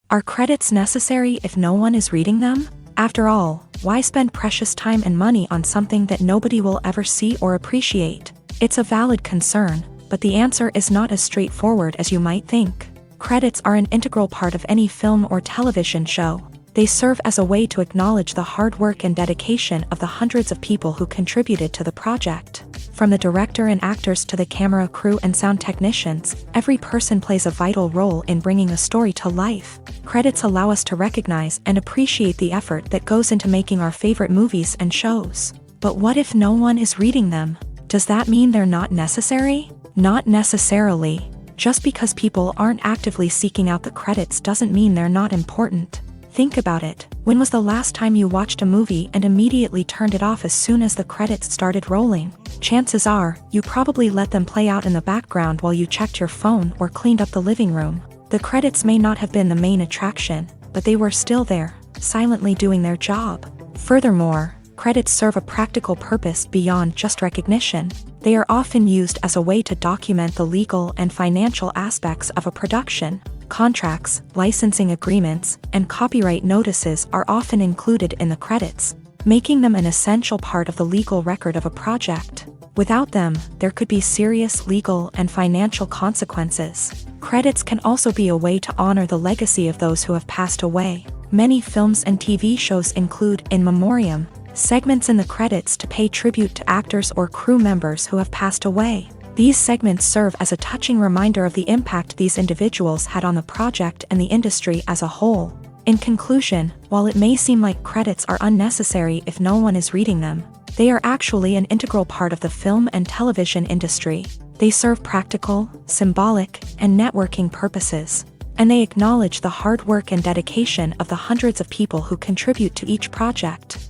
Are credits necessary if no one is reading them? After all, why spend precious time and money on something that nobody will ever see or appreciate? It's a valid concern, but the answer is not as straightforward as you might think. Credits are an integral part of any film or television show. They serve as a way to acknowledge the hard work and dedication of the hundreds of people who contributed to the project. From the director and actors to the camera crew and sound technicians, every person plays a vital role in bringing a story to life. Credits allow us to recognize and appreciate the effort that goes into making our favorite movies and shows. But what if no one is reading them? Does that mean they're not necessary? Not necessarily. Just because people aren't actively seeking out the credits doesn't mean they're not important. Think about it. When was the last time you watched a movie and immediately turned it off as soon as the credits started rolling? Chances are, you probably let them play out in the background while you checked your phone or cleaned up the living room. The credits may not have been the main attraction, but they were still there, silently doing their job. Furthermore, credits serve a practical purpose beyond just recognition. They are often used as a way to document the legal and financial aspects of a production. Contracts, licensing agreements, and copyright notices are often included in the credits, making them an essential part of the legal record of a project. Without them, there could be serious legal and financial consequences. Credits can also be a way to honor the legacy of those who have passed away. Many films and TV shows include in memoriam segments in the credits to pay tribute to actors or crew members who have passed away. These segments serve as a touching reminder of the impact these individuals had on the project and the industry as a whole. In conclusion, while it may seem like credits are unnecessary if no one is reading them, they are actually an integral part of the film and television industry. They serve practical, symbolic, and networking purposes, and they acknowledge the hard work and dedication of the hundreds of people who contribute to each project.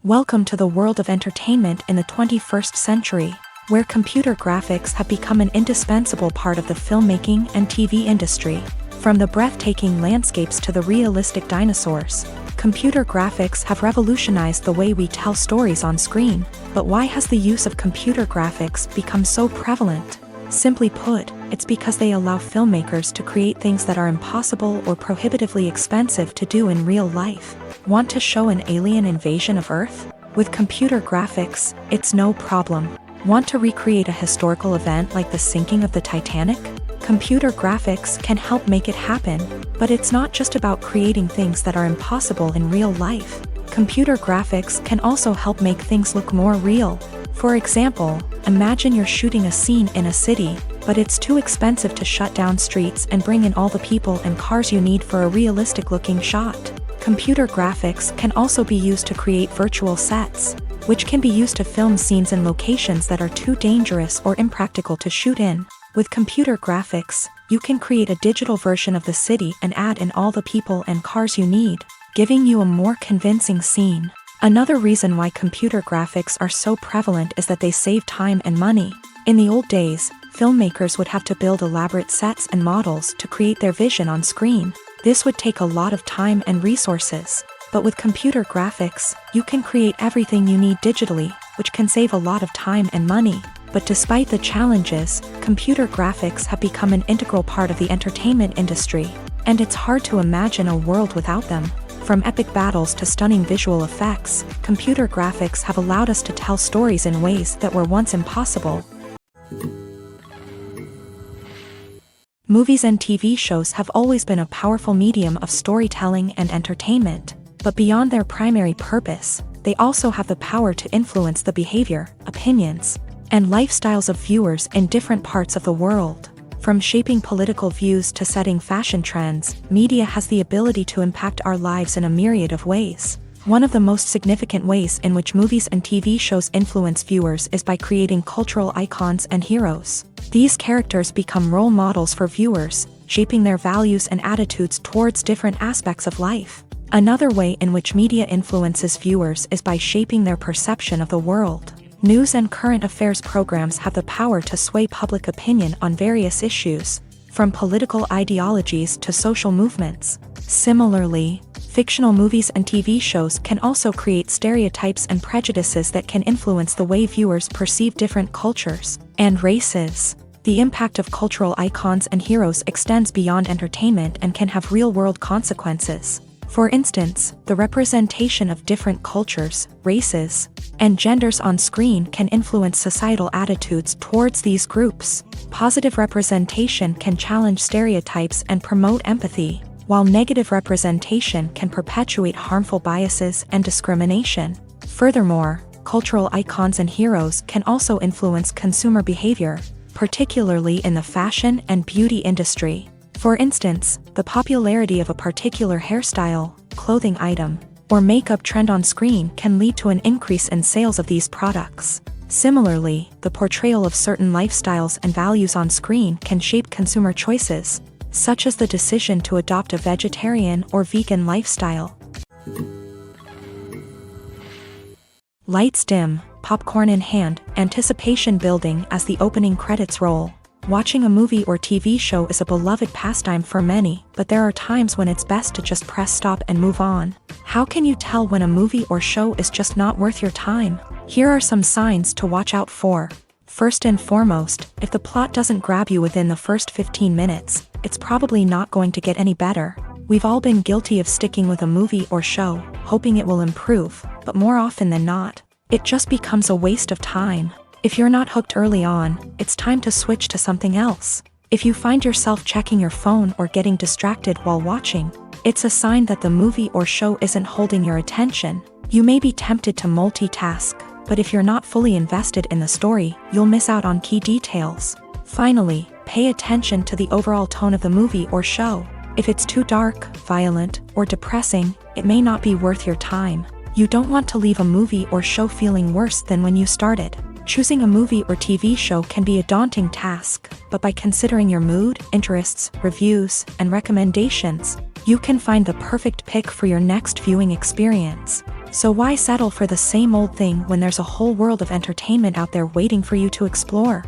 Welcome to the world of entertainment in the 21st century, where computer graphics have become an indispensable part of the filmmaking and TV industry. From the breathtaking landscapes to the realistic dinosaurs, computer graphics have revolutionized the way we tell stories on screen. But why has the use of computer graphics become so prevalent? Simply put, it's because they allow filmmakers to create things that are impossible or prohibitively expensive to do in real life. Want to show an alien invasion of Earth? With computer graphics, it's no problem. Want to recreate a historical event like the sinking of the Titanic? Computer graphics can help make it happen, but it's not just about creating things that are impossible in real life. Computer graphics can also help make things look more real. For example, imagine you're shooting a scene in a city, but it's too expensive to shut down streets and bring in all the people and cars you need for a realistic-looking shot. Computer graphics can also be used to create virtual sets, which can be used to film scenes in locations that are too dangerous or impractical to shoot in. With computer graphics, you can create a digital version of the city and add in all the people and cars you need, giving you a more convincing scene. Another reason why computer graphics are so prevalent is that they save time and money. In the old days, filmmakers would have to build elaborate sets and models to create their vision on screen. This would take a lot of time and resources. But with computer graphics, you can create everything you need digitally, which can save a lot of time and money. But despite the challenges, computer graphics have become an integral part of the entertainment industry, and it's hard to imagine a world without them. From epic battles to stunning visual effects, computer graphics have allowed us to tell stories in ways that were once impossible. Movies and TV shows have always been a powerful medium of storytelling and entertainment, but beyond their primary purpose, they also have the power to influence the behavior, opinions, and lifestyles of viewers in different parts of the world. From shaping political views to setting fashion trends, media has the ability to impact our lives in a myriad of ways. One of the most significant ways in which movies and TV shows influence viewers is by creating cultural icons and heroes. These characters become role models for viewers, shaping their values and attitudes towards different aspects of life. Another way in which media influences viewers is by shaping their perception of the world. News and current affairs programs have the power to sway public opinion on various issues, from political ideologies to social movements. Similarly, fictional movies and TV shows can also create stereotypes and prejudices that can influence the way viewers perceive different cultures and races. The impact of cultural icons and heroes extends beyond entertainment and can have real-world consequences. For instance, the representation of different cultures, races, and genders on screen can influence societal attitudes towards these groups. Positive representation can challenge stereotypes and promote empathy, while negative representation can perpetuate harmful biases and discrimination. Furthermore, cultural icons and heroes can also influence consumer behavior, particularly in the fashion and beauty industry. For instance, the popularity of a particular hairstyle, clothing item, or makeup trend on screen can lead to an increase in sales of these products. Similarly, the portrayal of certain lifestyles and values on screen can shape consumer choices, such as the decision to adopt a vegetarian or vegan lifestyle. Lights dim, popcorn in hand, anticipation building as the opening credits roll. Watching a movie or TV show is a beloved pastime for many, but there are times when it's best to just press stop and move on. How can you tell when a movie or show is just not worth your time? Here are some signs to watch out for. First and foremost, if the plot doesn't grab you within the first 15 minutes, it's probably not going to get any better. We've all been guilty of sticking with a movie or show, hoping it will improve, but more often than not, it just becomes a waste of time. If you're not hooked early on, it's time to switch to something else. If you find yourself checking your phone or getting distracted while watching, it's a sign that the movie or show isn't holding your attention. You may be tempted to multitask, but if you're not fully invested in the story, you'll miss out on key details. Finally, pay attention to the overall tone of the movie or show. If it's too dark, violent, or depressing, it may not be worth your time. You don't want to leave a movie or show feeling worse than when you started. Choosing a movie or TV show can be a daunting task, but by considering your mood, interests, reviews, and recommendations, you can find the perfect pick for your next viewing experience. So why settle for the same old thing when there's a whole world of entertainment out there waiting for you to explore?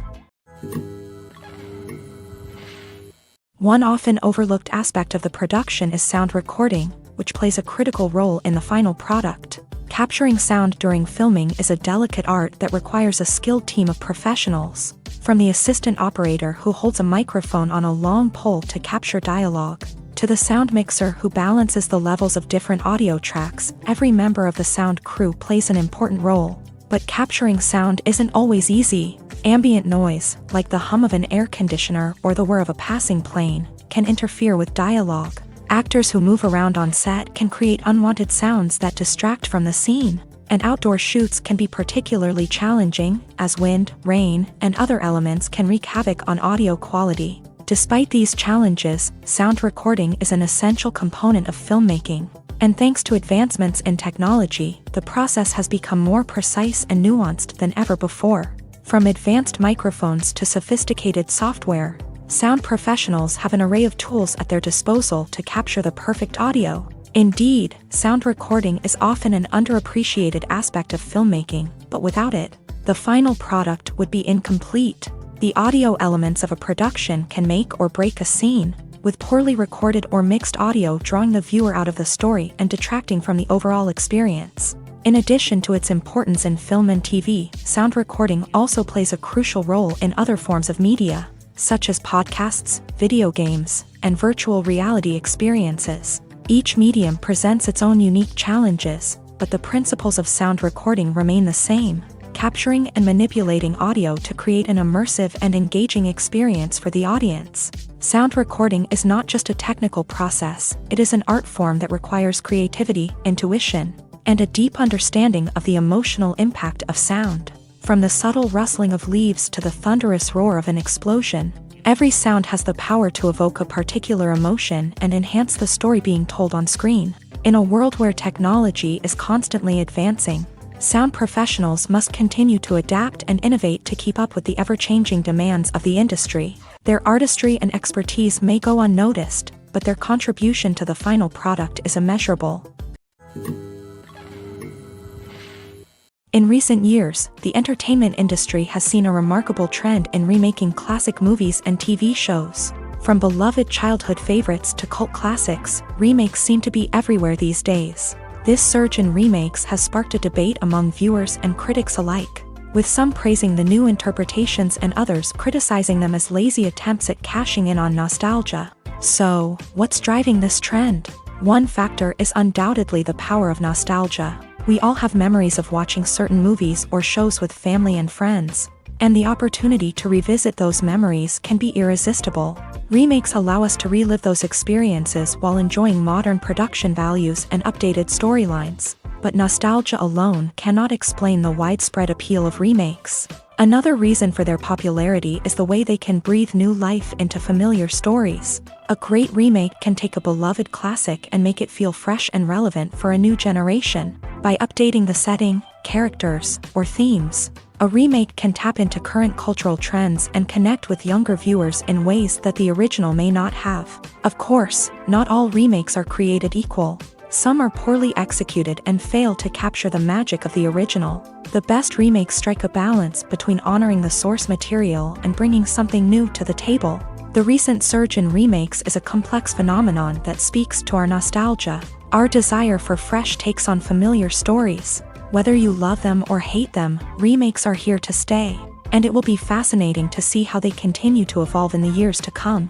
One often overlooked aspect of the production is sound recording, which plays a critical role in the final product. Capturing sound during filming is a delicate art that requires a skilled team of professionals. From the assistant operator who holds a microphone on a long pole to capture dialogue, to the sound mixer who balances the levels of different audio tracks, every member of the sound crew plays an important role. But capturing sound isn't always easy. Ambient noise, like the hum of an air conditioner or the whir of a passing plane, can interfere with dialogue. Actors who move around on set can create unwanted sounds that distract from the scene, and outdoor shoots can be particularly challenging, as wind, rain, and other elements can wreak havoc on audio quality. Despite these challenges, sound recording is an essential component of filmmaking, and thanks to advancements in technology, the process has become more precise and nuanced than ever before. From advanced microphones to sophisticated software, sound professionals have an array of tools at their disposal to capture the perfect audio. Indeed, sound recording is often an underappreciated aspect of filmmaking, but without it, the final product would be incomplete. The audio elements of a production can make or break a scene, with poorly recorded or mixed audio drawing the viewer out of the story and detracting from the overall experience. In addition to its importance in film and TV, sound recording also plays a crucial role in other forms of media, such as podcasts, video games, and virtual reality experiences. Each medium presents its own unique challenges, but the principles of sound recording remain the same, capturing and manipulating audio to create an immersive and engaging experience for the audience. Sound recording is not just a technical process, it is an art form that requires creativity, intuition, and a deep understanding of the emotional impact of sound. From the subtle rustling of leaves to the thunderous roar of an explosion, every sound has the power to evoke a particular emotion and enhance the story being told on screen. In a world where technology is constantly advancing, sound professionals must continue to adapt and innovate to keep up with the ever-changing demands of the industry. Their artistry and expertise may go unnoticed, but their contribution to the final product is immeasurable. In recent years, the entertainment industry has seen a remarkable trend in remaking classic movies and TV shows. From beloved childhood favorites to cult classics, remakes seem to be everywhere these days. This surge in remakes has sparked a debate among viewers and critics alike, with some praising the new interpretations and others criticizing them as lazy attempts at cashing in on nostalgia. So, what's driving this trend? One factor is undoubtedly the power of nostalgia. We all have memories of watching certain movies or shows with family and friends, and the opportunity to revisit those memories can be irresistible. Remakes allow us to relive those experiences while enjoying modern production values and updated storylines. But nostalgia alone cannot explain the widespread appeal of remakes. Another reason for their popularity is the way they can breathe new life into familiar stories. A great remake can take a beloved classic and make it feel fresh and relevant for a new generation. By updating the setting, characters, or themes, a remake can tap into current cultural trends and connect with younger viewers in ways that the original may not have. Of course, not all remakes are created equal. Some are poorly executed and fail to capture the magic of the original. The best remakes strike a balance between honoring the source material and bringing something new to the table. The recent surge in remakes is a complex phenomenon that speaks to our nostalgia, our desire for fresh takes on familiar stories. Whether you love them or hate them, remakes are here to stay, and it will be fascinating to see how they continue to evolve in the years to come.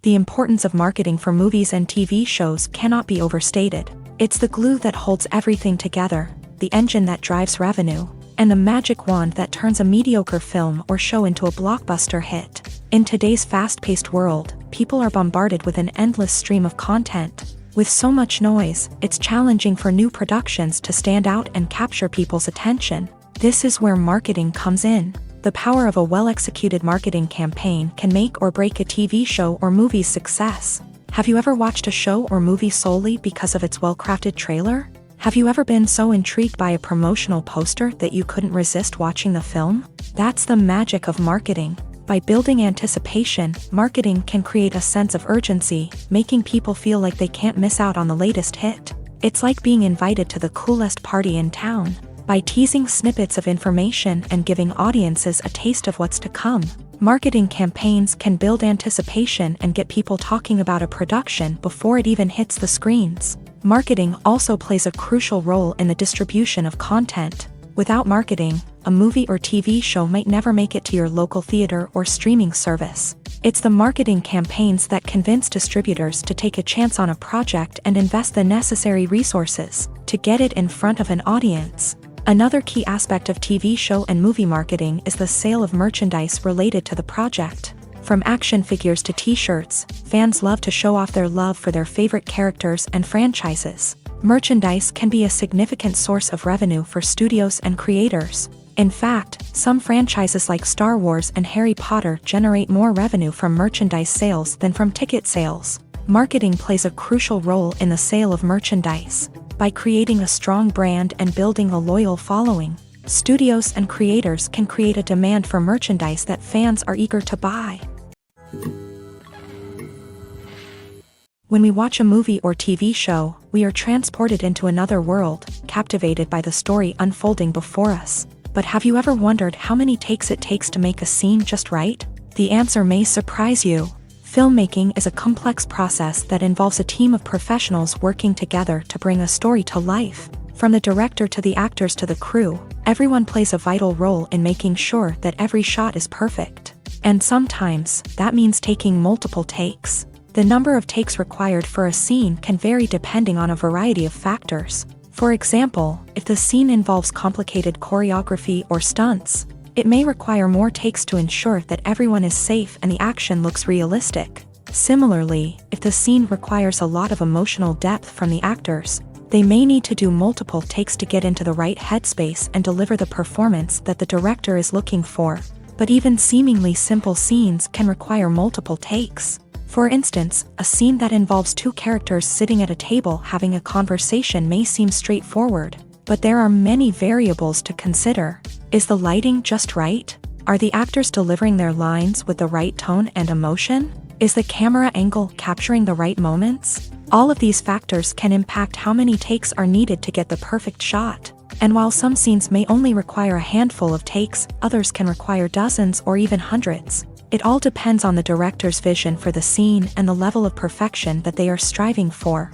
The importance of marketing for movies and TV shows cannot be overstated. It's the glue that holds everything together, the engine that drives revenue, and the magic wand that turns a mediocre film or show into a blockbuster hit. In today's fast-paced world, people are bombarded with an endless stream of content. With so much noise, it's challenging for new productions to stand out and capture people's attention. This is where marketing comes in. The power of a well-executed marketing campaign can make or break a TV show or movie's success. Have you ever watched a show or movie solely because of its well-crafted trailer? Have you ever been so intrigued by a promotional poster that you couldn't resist watching the film? That's the magic of marketing. By building anticipation, marketing can create a sense of urgency, making people feel like they can't miss out on the latest hit. It's like being invited to the coolest party in town. By teasing snippets of information and giving audiences a taste of what's to come, marketing campaigns can build anticipation and get people talking about a production before it even hits the screens. Marketing also plays a crucial role in the distribution of content. Without marketing, a movie or TV show might never make it to your local theater or streaming service. It's the marketing campaigns that convince distributors to take a chance on a project and invest the necessary resources to get it in front of an audience. Another key aspect of TV show and movie marketing is the sale of merchandise related to the project. From action figures to t-shirts, fans love to show off their love for their favorite characters and franchises. Merchandise can be a significant source of revenue for studios and creators. In fact, some franchises like Star Wars and Harry Potter generate more revenue from merchandise sales than from ticket sales. Marketing plays a crucial role in the sale of merchandise. By creating a strong brand and building a loyal following, studios and creators can create a demand for merchandise that fans are eager to buy. When we watch a movie or TV show, we are transported into another world, captivated by the story unfolding before us. But have you ever wondered how many takes it takes to make a scene just right? The answer may surprise you. Filmmaking is a complex process that involves a team of professionals working together to bring a story to life. From the director to the actors to the crew, everyone plays a vital role in making sure that every shot is perfect. And sometimes, that means taking multiple takes. The number of takes required for a scene can vary depending on a variety of factors. For example, if the scene involves complicated choreography or stunts, it may require more takes to ensure that everyone is safe and the action looks realistic. Similarly, if the scene requires a lot of emotional depth from the actors, they may need to do multiple takes to get into the right headspace and deliver the performance that the director is looking for. But even seemingly simple scenes can require multiple takes. For instance, a scene that involves two characters sitting at a table having a conversation may seem straightforward, but there are many variables to consider. Is the lighting just right? Are the actors delivering their lines with the right tone and emotion? Is the camera angle capturing the right moments? All of these factors can impact how many takes are needed to get the perfect shot. And while some scenes may only require a handful of takes, others can require dozens or even hundreds. It all depends on the director's vision for the scene and the level of perfection that they are striving for.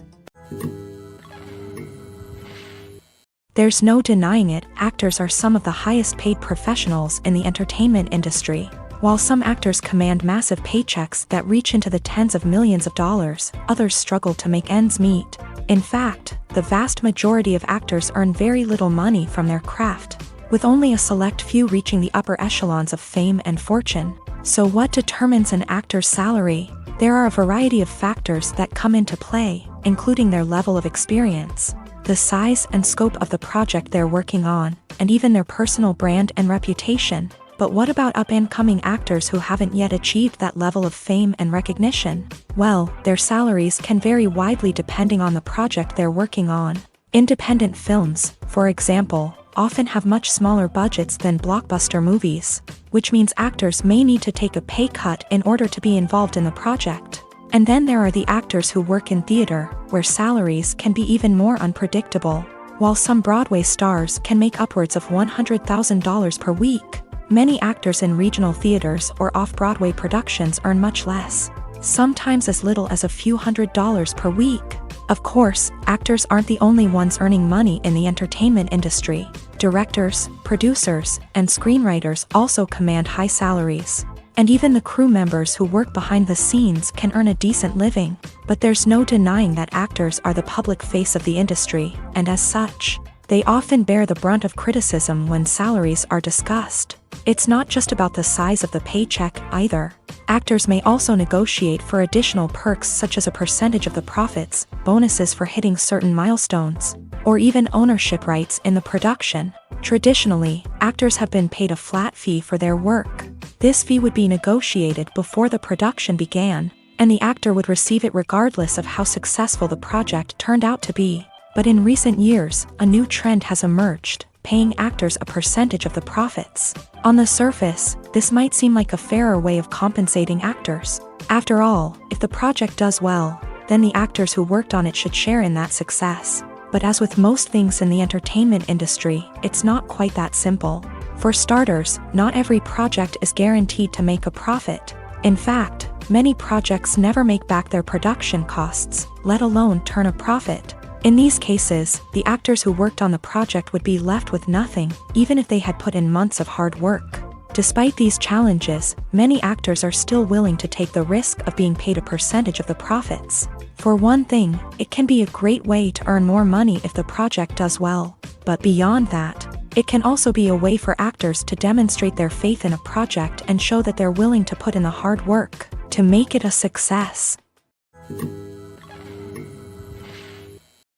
There's no denying it, actors are some of the highest paid professionals in the entertainment industry. While some actors command massive paychecks that reach into the tens of millions of dollars, others struggle to make ends meet. In fact, the vast majority of actors earn very little money from their craft, with only a select few reaching the upper echelons of fame and fortune. So what determines an actor's salary? There are a variety of factors that come into play, including their level of experience, the size and scope of the project they're working on, and even their personal brand and reputation. But what about up-and-coming actors who haven't yet achieved that level of fame and recognition? Well, their salaries can vary widely depending on the project they're working on. Independent films, for example, often have much smaller budgets than blockbuster movies, which means actors may need to take a pay cut in order to be involved in the project. And then there are the actors who work in theater, where salaries can be even more unpredictable. While some Broadway stars can make upwards of $100,000 per week, many actors in regional theaters or off-Broadway productions earn much less, sometimes as little as a few $100s per week. Of course, actors aren't the only ones earning money in the entertainment industry. Directors, producers, and screenwriters also command high salaries. And even the crew members who work behind the scenes can earn a decent living. But there's no denying that actors are the public face of the industry, and as such, they often bear the brunt of criticism when salaries are discussed. It's not just about the size of the paycheck either. Actors may also negotiate for additional perks such as a percentage of the profits, bonuses for hitting certain milestones, or even ownership rights in the production. Traditionally, actors have been paid a flat fee for their work. This fee would be negotiated before the production began, and the actor would receive it regardless of how successful the project turned out to be. But in recent years, a new trend has emerged, paying actors a percentage of the profits. On the surface, this might seem like a fairer way of compensating actors. After all, if the project does well, then the actors who worked on it should share in that success. But as with most things in the entertainment industry, it's not quite that simple. For starters, not every project is guaranteed to make a profit. In fact, many projects never make back their production costs, let alone turn a profit. In these cases, the actors who worked on the project would be left with nothing, even if they had put in months of hard work. Despite these challenges, many actors are still willing to take the risk of being paid a percentage of the profits. For one thing, it can be a great way to earn more money if the project does well. But beyond that, it can also be a way for actors to demonstrate their faith in a project and show that they're willing to put in the hard work to make it a success.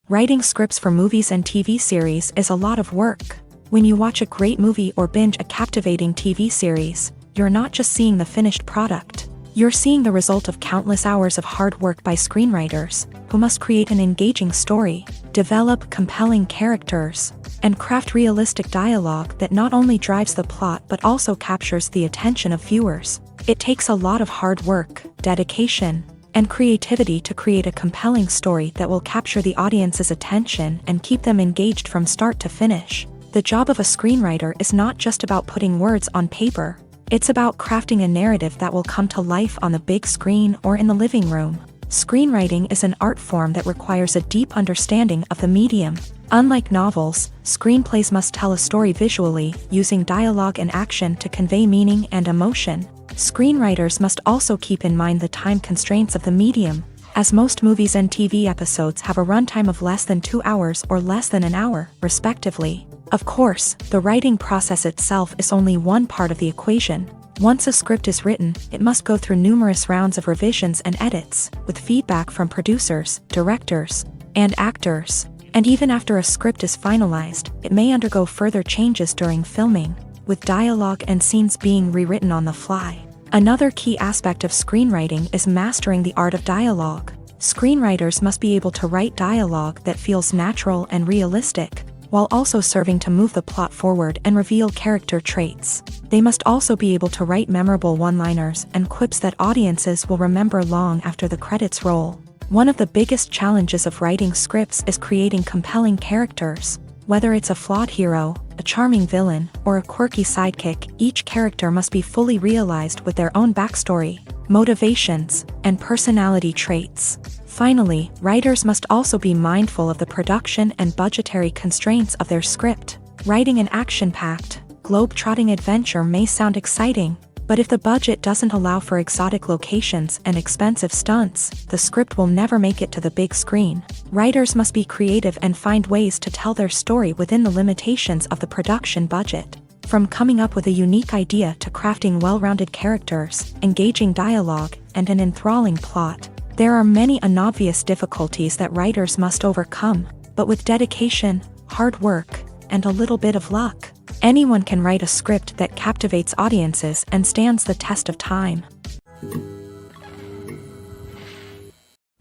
Writing scripts for movies and TV series is a lot of work. When you watch a great movie or binge a captivating TV series, you're not just seeing the finished product. You're seeing the result of countless hours of hard work by screenwriters, who must create an engaging story, develop compelling characters, and craft realistic dialogue that not only drives the plot but also captures the attention of viewers. It takes a lot of hard work, dedication, and creativity to create a compelling story that will capture the audience's attention and keep them engaged from start to finish. The job of a screenwriter is not just about putting words on paper. It's about crafting a narrative that will come to life on the big screen or in the living room. Screenwriting is an art form that requires a deep understanding of the medium. Unlike novels, screenplays must tell a story visually, using dialogue and action to convey meaning and emotion. Screenwriters must also keep in mind the time constraints of the medium, as most movies and TV episodes have a runtime of less than 2 hours or less than an hour, respectively. Of course, the writing process itself is only one part of the equation. Once a script is written, it must go through numerous rounds of revisions and edits, with feedback from producers, directors, and actors. And even after a script is finalized, it may undergo further changes during filming, with dialogue and scenes being rewritten on the fly. Another key aspect of screenwriting is mastering the art of dialogue. Screenwriters must be able to write dialogue that feels natural and realistic, while also serving to move the plot forward and reveal character traits. They must also be able to write memorable one-liners and quips that audiences will remember long after the credits roll. One of the biggest challenges of writing scripts is creating compelling characters. Whether it's a flawed hero, a charming villain, or a quirky sidekick, each character must be fully realized with their own backstory, motivations, and personality traits. Finally, writers must also be mindful of the production and budgetary constraints of their script. Writing an action-packed, globe-trotting adventure may sound exciting, but if the budget doesn't allow for exotic locations and expensive stunts, the script will never make it to the big screen. Writers must be creative and find ways to tell their story within the limitations of the production budget. From coming up with a unique idea to crafting well-rounded characters, engaging dialogue, and an enthralling plot, there are many unobvious difficulties that writers must overcome, but with dedication, hard work, and a little bit of luck, anyone can write a script that captivates audiences and stands the test of time.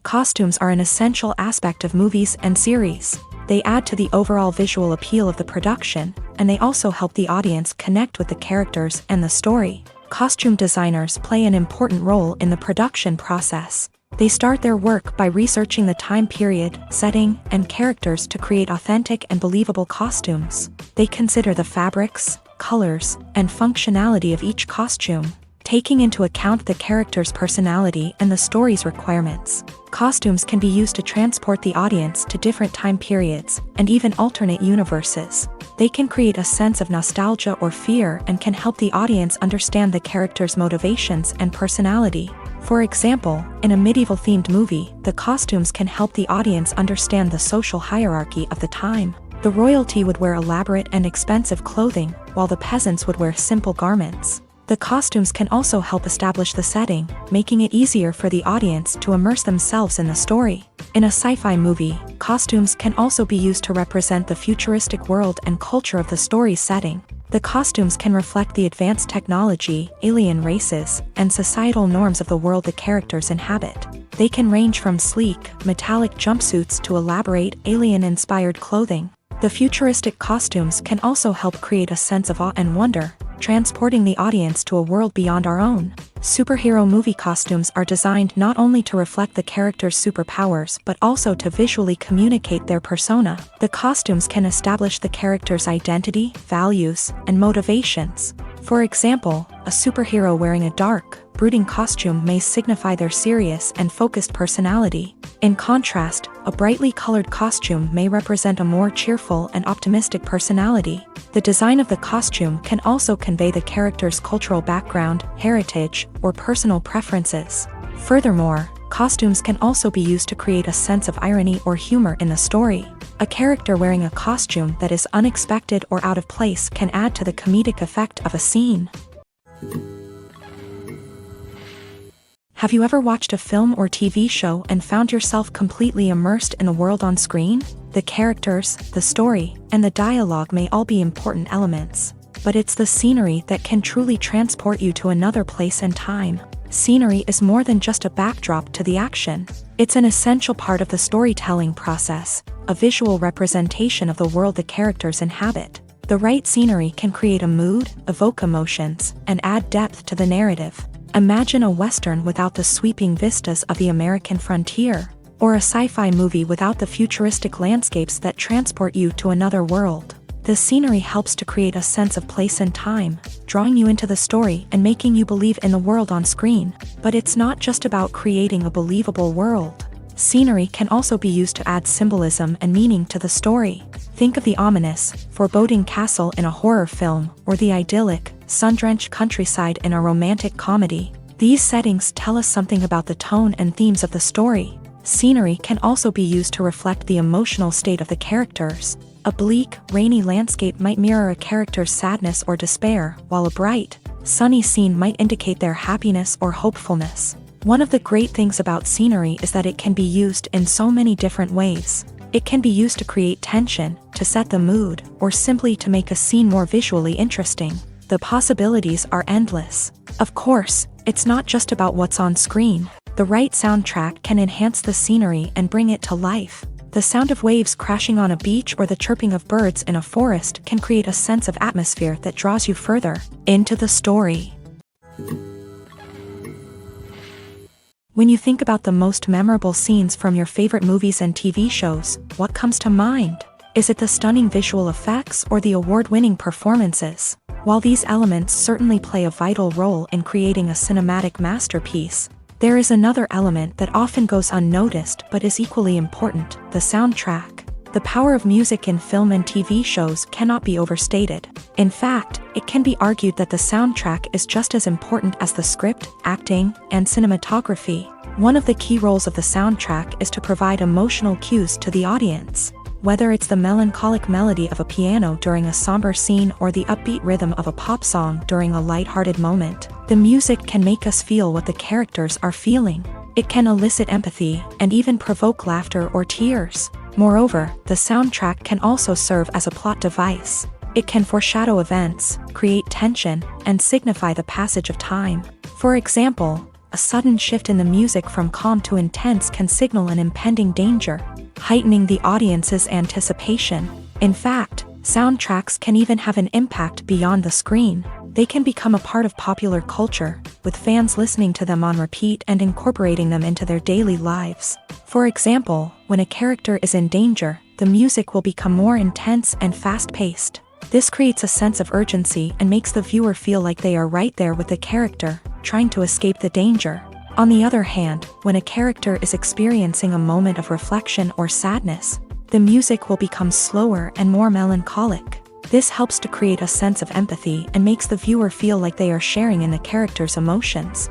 Costumes are an essential aspect of movies and series. They add to the overall visual appeal of the production, and they also help the audience connect with the characters and the story. Costume designers play an important role in the production process. They start their work by researching the time period, setting, and characters to create authentic and believable costumes. They consider the fabrics, colors, and functionality of each costume, taking into account the character's personality and the story's requirements. Costumes can be used to transport the audience to different time periods and even alternate universes. They can create a sense of nostalgia or fear and can help the audience understand the character's motivations and personality. For example, in a medieval-themed movie, the costumes can help the audience understand the social hierarchy of the time. The royalty would wear elaborate and expensive clothing, while the peasants would wear simple garments. The costumes can also help establish the setting, making it easier for the audience to immerse themselves in the story. In a sci-fi movie, costumes can also be used to represent the futuristic world and culture of the story's setting. The costumes can reflect the advanced technology, alien races, and societal norms of the world the characters inhabit. They can range from sleek, metallic jumpsuits to elaborate, alien-inspired clothing. The futuristic costumes can also help create a sense of awe and wonder, transporting the audience to a world beyond our own. Superhero movie costumes are designed not only to reflect the character's superpowers but also to visually communicate their persona. The costumes can establish the character's identity, values, and motivations. For example, a superhero wearing a dark, brooding costume may signify their serious and focused personality. In contrast, a brightly colored costume may represent a more cheerful and optimistic personality. The design of the costume can also convey the character's cultural background, heritage, or personal preferences. Furthermore, costumes can also be used to create a sense of irony or humor in the story. A character wearing a costume that is unexpected or out of place can add to the comedic effect of a scene. Have you ever watched a film or TV show and found yourself completely immersed in the world on screen? The characters, the story, and the dialogue may all be important elements, but it's the scenery that can truly transport you to another place and time. Scenery is more than just a backdrop to the action. It's an essential part of the storytelling process, a visual representation of the world the characters inhabit. The right scenery can create a mood, evoke emotions, and add depth to the narrative. Imagine a Western without the sweeping vistas of the American frontier, or a sci-fi movie without the futuristic landscapes that transport you to another world. The scenery helps to create a sense of place and time, drawing you into the story and making you believe in the world on screen. But it's not just about creating a believable world. Scenery can also be used to add symbolism and meaning to the story. Think of the ominous, foreboding castle in a horror film, or the idyllic, sun-drenched countryside in a romantic comedy. These settings tell us something about the tone and themes of the story. Scenery can also be used to reflect the emotional state of the characters. A bleak, rainy landscape might mirror a character's sadness or despair, while a bright, sunny scene might indicate their happiness or hopefulness. One of the great things about scenery is that it can be used in so many different ways. It can be used to create tension, to set the mood, or simply to make a scene more visually interesting. the possibilities are endless. Of course, it's not just about what's on screen. The right soundtrack can enhance the scenery and bring it to life. The sound of waves crashing on a beach or the chirping of birds in a forest can create a sense of atmosphere that draws you further into the story. When you think about the most memorable scenes from your favorite movies and TV shows, what comes to mind? Is it the stunning visual effects or the award-winning performances? While these elements certainly play a vital role in creating a cinematic masterpiece, there is another element that often goes unnoticed but is equally important: the soundtrack. The power of music in film and TV shows cannot be overstated. In fact, it can be argued that the soundtrack is just as important as the script, acting, and cinematography. One of the key roles of the soundtrack is to provide emotional cues to the audience. Whether it's the melancholic melody of a piano during a somber scene or the upbeat rhythm of a pop song during a lighthearted moment, the music can make us feel what the characters are feeling. It can elicit empathy and even provoke laughter or tears. Moreover, the soundtrack can also serve as a plot device. It can foreshadow events, create tension, and signify the passage of time. For example, a sudden shift in the music from calm to intense can signal an impending danger, heightening the audience's anticipation. In fact, soundtracks can even have an impact beyond the screen. They can become a part of popular culture, with fans listening to them on repeat and incorporating them into their daily lives. For example, when a character is in danger, the music will become more intense and fast-paced. This creates a sense of urgency and makes the viewer feel like they are right there with the character, trying to escape the danger. On the other hand, when a character is experiencing a moment of reflection or sadness, the music will become slower and more melancholic. This helps to create a sense of empathy and makes the viewer feel like they are sharing in the character's emotions.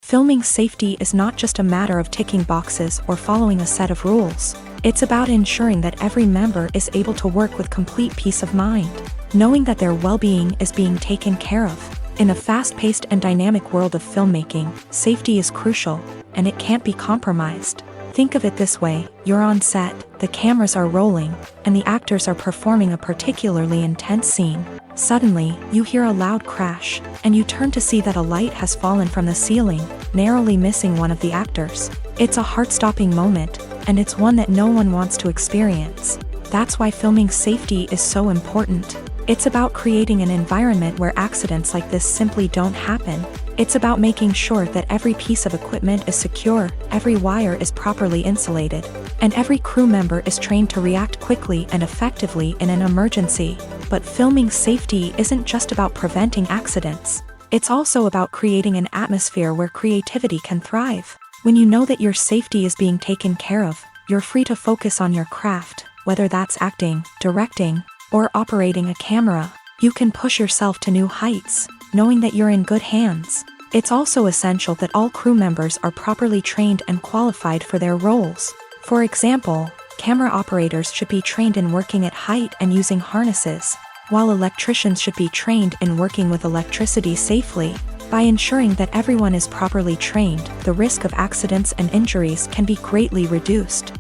Filming safety is not just a matter of ticking boxes or following a set of rules. It's about ensuring that every member is able to work with complete peace of mind, knowing that their well-being is being taken care of. In a fast-paced and dynamic world of filmmaking, safety is crucial, and it can't be compromised. Think of it this way: you're on set, the cameras are rolling, and the actors are performing a particularly intense scene. Suddenly, you hear a loud crash, and you turn to see that a light has fallen from the ceiling, narrowly missing one of the actors. It's a heart-stopping moment, and it's one that no one wants to experience. That's why filming safety is so important. It's about creating an environment where accidents like this simply don't happen. It's about making sure that every piece of equipment is secure, every wire is properly insulated, and every crew member is trained to react quickly and effectively in an emergency. But filming safety isn't just about preventing accidents. It's also about creating an atmosphere where creativity can thrive. When you know that your safety is being taken care of, you're free to focus on your craft, whether that's acting, directing, or operating a camera. You can push yourself to new heights, knowing that you're in good hands. It's also essential that all crew members are properly trained and qualified for their roles. For example, camera operators should be trained in working at height and using harnesses, while electricians should be trained in working with electricity safely. By ensuring that everyone is properly trained, the risk of accidents and injuries can be greatly reduced.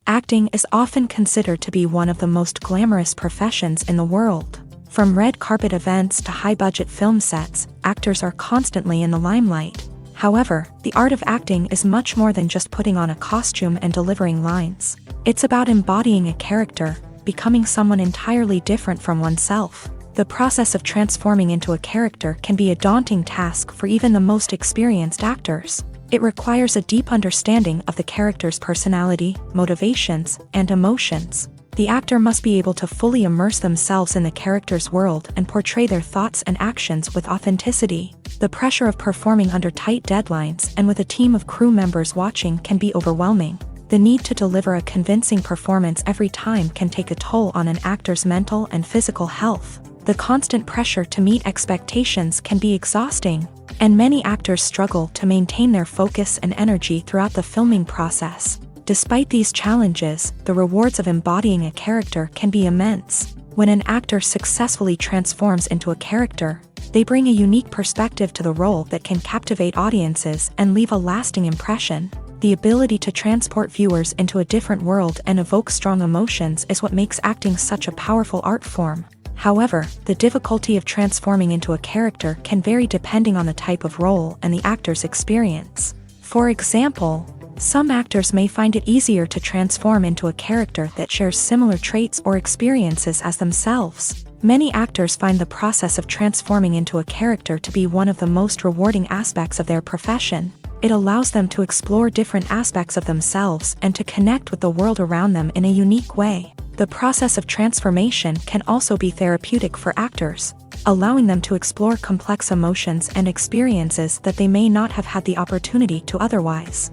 Acting is often considered to be one of the most glamorous professions in the world. From red carpet events to high-budget film sets, actors are constantly in the limelight. However, the art of acting is much more than just putting on a costume and delivering lines. It's about embodying a character, becoming someone entirely different from oneself. The process of transforming into a character can be a daunting task for even the most experienced actors. It requires a deep understanding of the character's personality, motivations, and emotions. The actor must be able to fully immerse themselves in the character's world and portray their thoughts and actions with authenticity. The pressure of performing under tight deadlines and with a team of crew members watching can be overwhelming. The need to deliver a convincing performance every time can take a toll on an actor's mental and physical health. The constant pressure to meet expectations can be exhausting, and many actors struggle to maintain their focus and energy throughout the filming process. Despite these challenges, the rewards of embodying a character can be immense. When an actor successfully transforms into a character, they bring a unique perspective to the role that can captivate audiences and leave a lasting impression. The ability to transport viewers into a different world and evoke strong emotions is what makes acting such a powerful art form. However, the difficulty of transforming into a character can vary depending on the type of role and the actor's experience. For example, some actors may find it easier to transform into a character that shares similar traits or experiences as themselves. Many actors find the process of transforming into a character to be one of the most rewarding aspects of their profession. It allows them to explore different aspects of themselves and to connect with the world around them in a unique way. The process of transformation can also be therapeutic for actors, allowing them to explore complex emotions and experiences that they may not have had the opportunity to otherwise.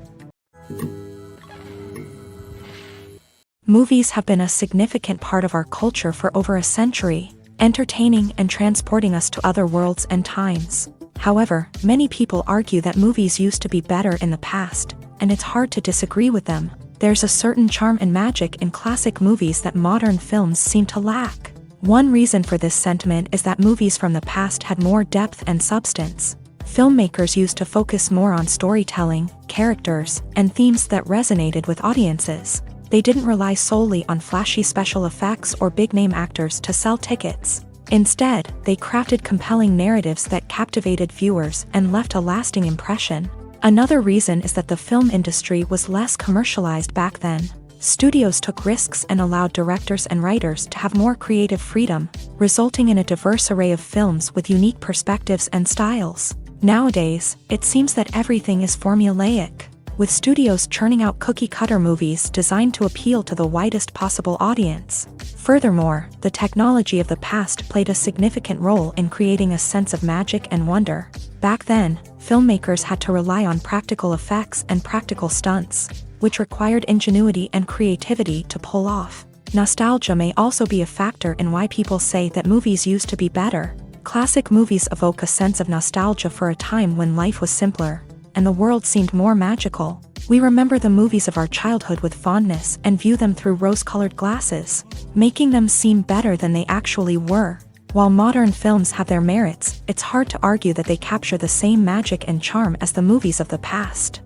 Movies have been a significant part of our culture for over a century, entertaining and transporting us to other worlds and times. However, many people argue that movies used to be better in the past, and it's hard to disagree with them. There's a certain charm and magic in classic movies that modern films seem to lack. One reason for this sentiment is that movies from the past had more depth and substance. Filmmakers used to focus more on storytelling, characters, and themes that resonated with audiences. They didn't rely solely on flashy special effects or big-name actors to sell tickets. Instead, they crafted compelling narratives that captivated viewers and left a lasting impression. Another reason is that the film industry was less commercialized back then. Studios took risks and allowed directors and writers to have more creative freedom, resulting in a diverse array of films with unique perspectives and styles. Nowadays, it seems that everything is formulaic, with studios churning out cookie-cutter movies designed to appeal to the widest possible audience. Furthermore, the technology of the past played a significant role in creating a sense of magic and wonder. Back then, filmmakers had to rely on practical effects and practical stunts, which required ingenuity and creativity to pull off. Nostalgia may also be a factor in why people say that movies used to be better. Classic movies evoke a sense of nostalgia for a time when life was simpler, and the world seemed more magical. We remember the movies of our childhood with fondness and view them through rose-colored glasses, making them seem better than they actually were. While modern films have their merits, it's hard to argue that they capture the same magic and charm as the movies of the past.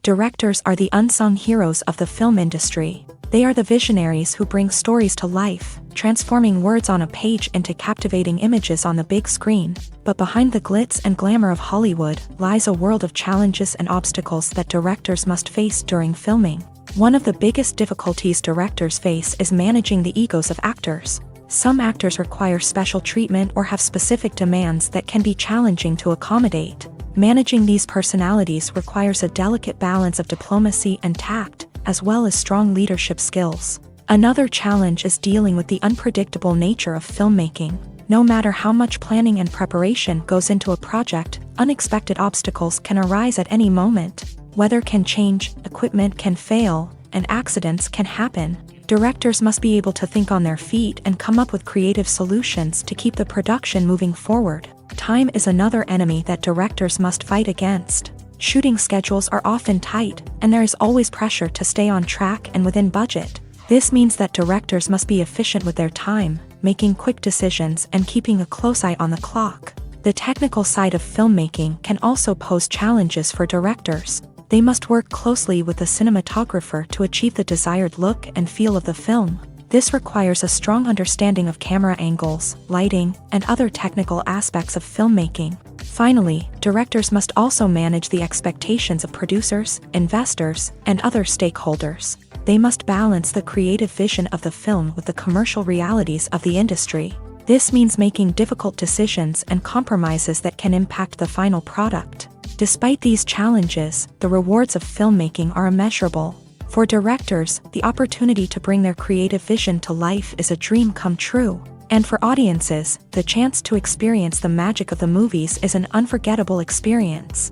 Directors are the unsung heroes of the film industry. They are the visionaries who bring stories to life, transforming words on a page into captivating images on the big screen. But behind the glitz and glamour of Hollywood lies a world of challenges and obstacles that directors must face during filming. One of the biggest difficulties directors face is managing the egos of actors. Some actors require special treatment or have specific demands that can be challenging to accommodate. Managing these personalities requires a delicate balance of diplomacy and tact, as well as strong leadership skills. Another challenge is dealing with the unpredictable nature of filmmaking. No matter how much planning and preparation goes into a project, unexpected obstacles can arise at any moment. Weather can change, equipment can fail, and accidents can happen. Directors must be able to think on their feet and come up with creative solutions to keep the production moving forward. Time is another enemy that directors must fight against. Shooting schedules are often tight, and there is always pressure to stay on track and within budget. This means that directors must be efficient with their time, making quick decisions and keeping a close eye on the clock. The technical side of filmmaking can also pose challenges for directors. They must work closely with the cinematographer to achieve the desired look and feel of the film. This requires a strong understanding of camera angles, lighting, and other technical aspects of filmmaking. Finally, directors must also manage the expectations of producers, investors, and other stakeholders. They must balance the creative vision of the film with the commercial realities of the industry. This means making difficult decisions and compromises that can impact the final product. Despite these challenges, the rewards of filmmaking are immeasurable. For directors, the opportunity to bring their creative vision to life is a dream come true. And for audiences, the chance to experience the magic of the movies is an unforgettable experience.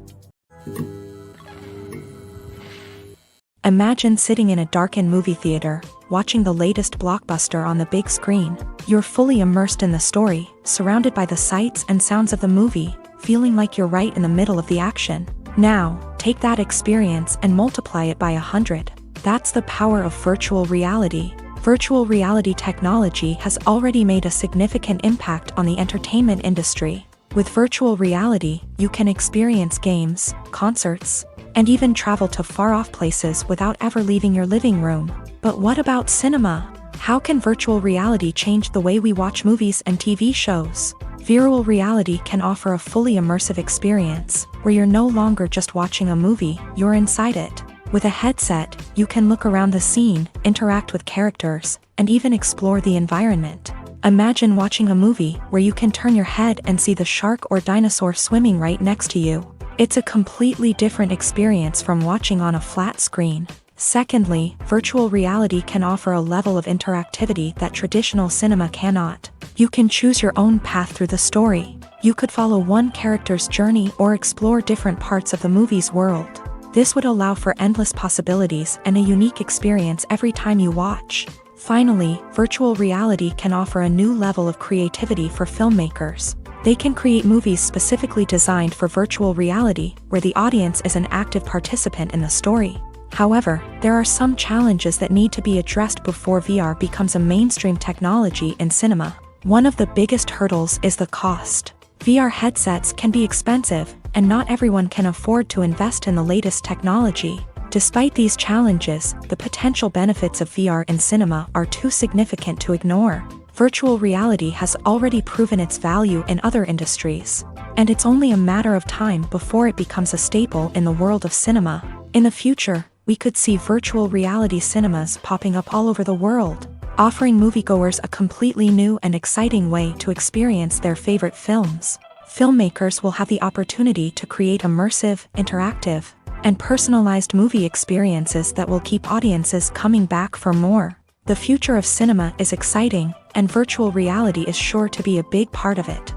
Imagine sitting in a darkened movie theater, watching the latest blockbuster on the big screen. You're fully immersed in the story, surrounded by the sights and sounds of the movie, feeling like you're right in the middle of the action. Now, take that experience and multiply it by 100. That's the power of virtual reality. Virtual reality technology has already made a significant impact on the entertainment industry. With virtual reality, you can experience games, concerts, and even travel to far-off places without ever leaving your living room. But what about cinema? How can virtual reality change the way we watch movies and TV shows? Virtual reality can offer a fully immersive experience, where you're no longer just watching a movie, you're inside it. With a headset, you can look around the scene, interact with characters, and even explore the environment. Imagine watching a movie where you can turn your head and see the shark or dinosaur swimming right next to you. It's a completely different experience from watching on a flat screen. Secondly, virtual reality can offer a level of interactivity that traditional cinema cannot. You can choose your own path through the story. You could follow one character's journey or explore different parts of the movie's world. This would allow for endless possibilities and a unique experience every time you watch. Finally, virtual reality can offer a new level of creativity for filmmakers. They can create movies specifically designed for virtual reality, where the audience is an active participant in the story. However, there are some challenges that need to be addressed before VR becomes a mainstream technology in cinema. One of the biggest hurdles is the cost. VR headsets can be expensive, and not everyone can afford to invest in the latest technology. Despite these challenges, the potential benefits of VR in cinema are too significant to ignore. Virtual reality has already proven its value in other industries, and it's only a matter of time before it becomes a staple in the world of cinema. In the future, we could see virtual reality cinemas popping up all over the world, offering moviegoers a completely new and exciting way to experience their favorite films. Filmmakers will have the opportunity to create immersive, interactive, and personalized movie experiences that will keep audiences coming back for more. The future of cinema is exciting, and virtual reality is sure to be a big part of it.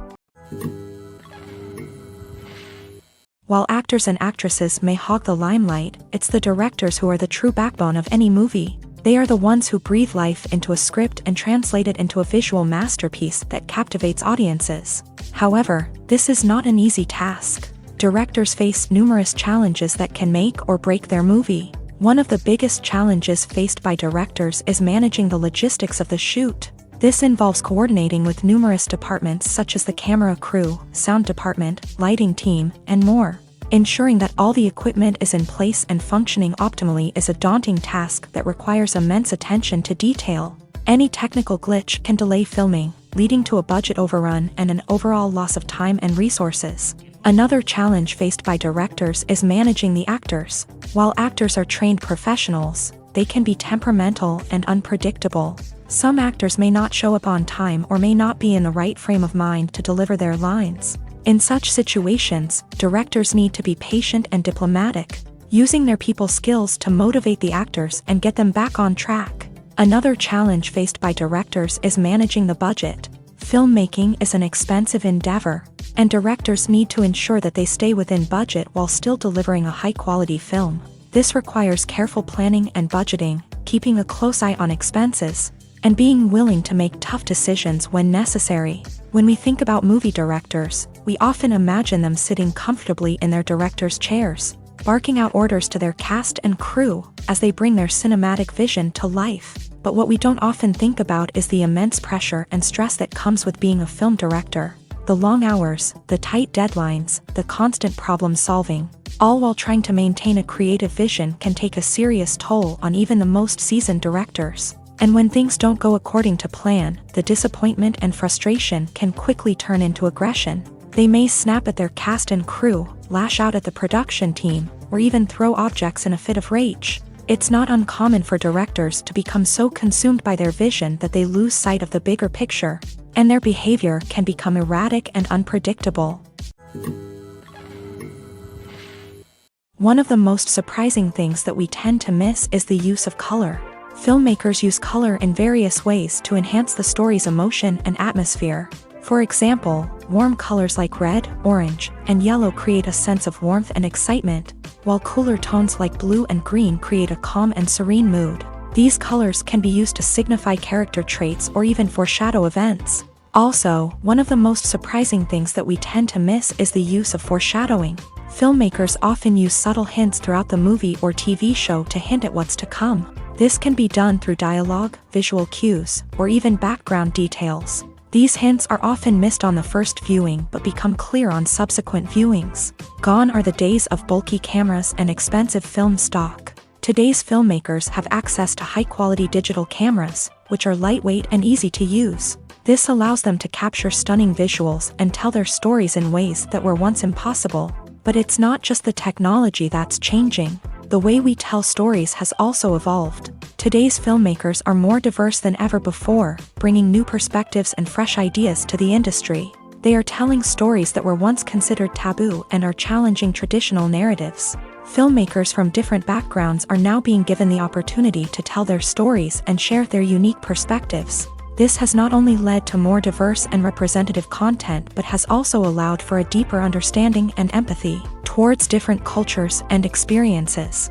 While actors and actresses may hog the limelight, it's the directors who are the true backbone of any movie. They are the ones who breathe life into a script and translate it into a visual masterpiece that captivates audiences. However, this is not an easy task. Directors face numerous challenges that can make or break their movie. One of the biggest challenges faced by directors is managing the logistics of the shoot. This involves coordinating with numerous departments such as the camera crew, sound department, lighting team, and more. Ensuring that all the equipment is in place and functioning optimally is a daunting task that requires immense attention to detail. Any technical glitch can delay filming, leading to a budget overrun and an overall loss of time and resources. Another challenge faced by directors is managing the actors. While actors are trained professionals, they can be temperamental and unpredictable. Some actors may not show up on time or may not be in the right frame of mind to deliver their lines. In such situations, directors need to be patient and diplomatic, using their people skills to motivate the actors and get them back on track. Another challenge faced by directors is managing the budget. Filmmaking is an expensive endeavor, and directors need to ensure that they stay within budget while still delivering a high-quality film. This requires careful planning and budgeting, keeping a close eye on expenses, and being willing to make tough decisions when necessary. When we think about movie directors, we often imagine them sitting comfortably in their director's chairs, barking out orders to their cast and crew as they bring their cinematic vision to life. But what we don't often think about is the immense pressure and stress that comes with being a film director. The long hours, the tight deadlines, the constant problem solving, all while trying to maintain a creative vision can take a serious toll on even the most seasoned directors. And when things don't go according to plan, the disappointment and frustration can quickly turn into aggression. They may snap at their cast and crew, lash out at the production team, or even throw objects in a fit of rage. It's not uncommon for directors to become so consumed by their vision that they lose sight of the bigger picture, and their behavior can become erratic and unpredictable. One of the most surprising things that we tend to miss is the use of color. Filmmakers use color in various ways to enhance the story's emotion and atmosphere. For example, warm colors like red, orange, and yellow create a sense of warmth and excitement, while cooler tones like blue and green create a calm and serene mood. These colors can be used to signify character traits or even foreshadow events. Also, one of the most surprising things that we tend to miss is the use of foreshadowing. Filmmakers often use subtle hints throughout the movie or TV show to hint at what's to come. This can be done through dialogue, visual cues, or even background details. These hints are often missed on the first viewing but become clear on subsequent viewings. Gone are the days of bulky cameras and expensive film stock. Today's filmmakers have access to high-quality digital cameras, which are lightweight and easy to use. This allows them to capture stunning visuals and tell their stories in ways that were once impossible. But it's not just the technology that's changing. The way we tell stories has also evolved. Today's filmmakers are more diverse than ever before, bringing new perspectives and fresh ideas to the industry. They are telling stories that were once considered taboo and are challenging traditional narratives. Filmmakers from different backgrounds are now being given the opportunity to tell their stories and share their unique perspectives. This has not only led to more diverse and representative content but has also allowed for a deeper understanding and empathy towards different cultures and experiences.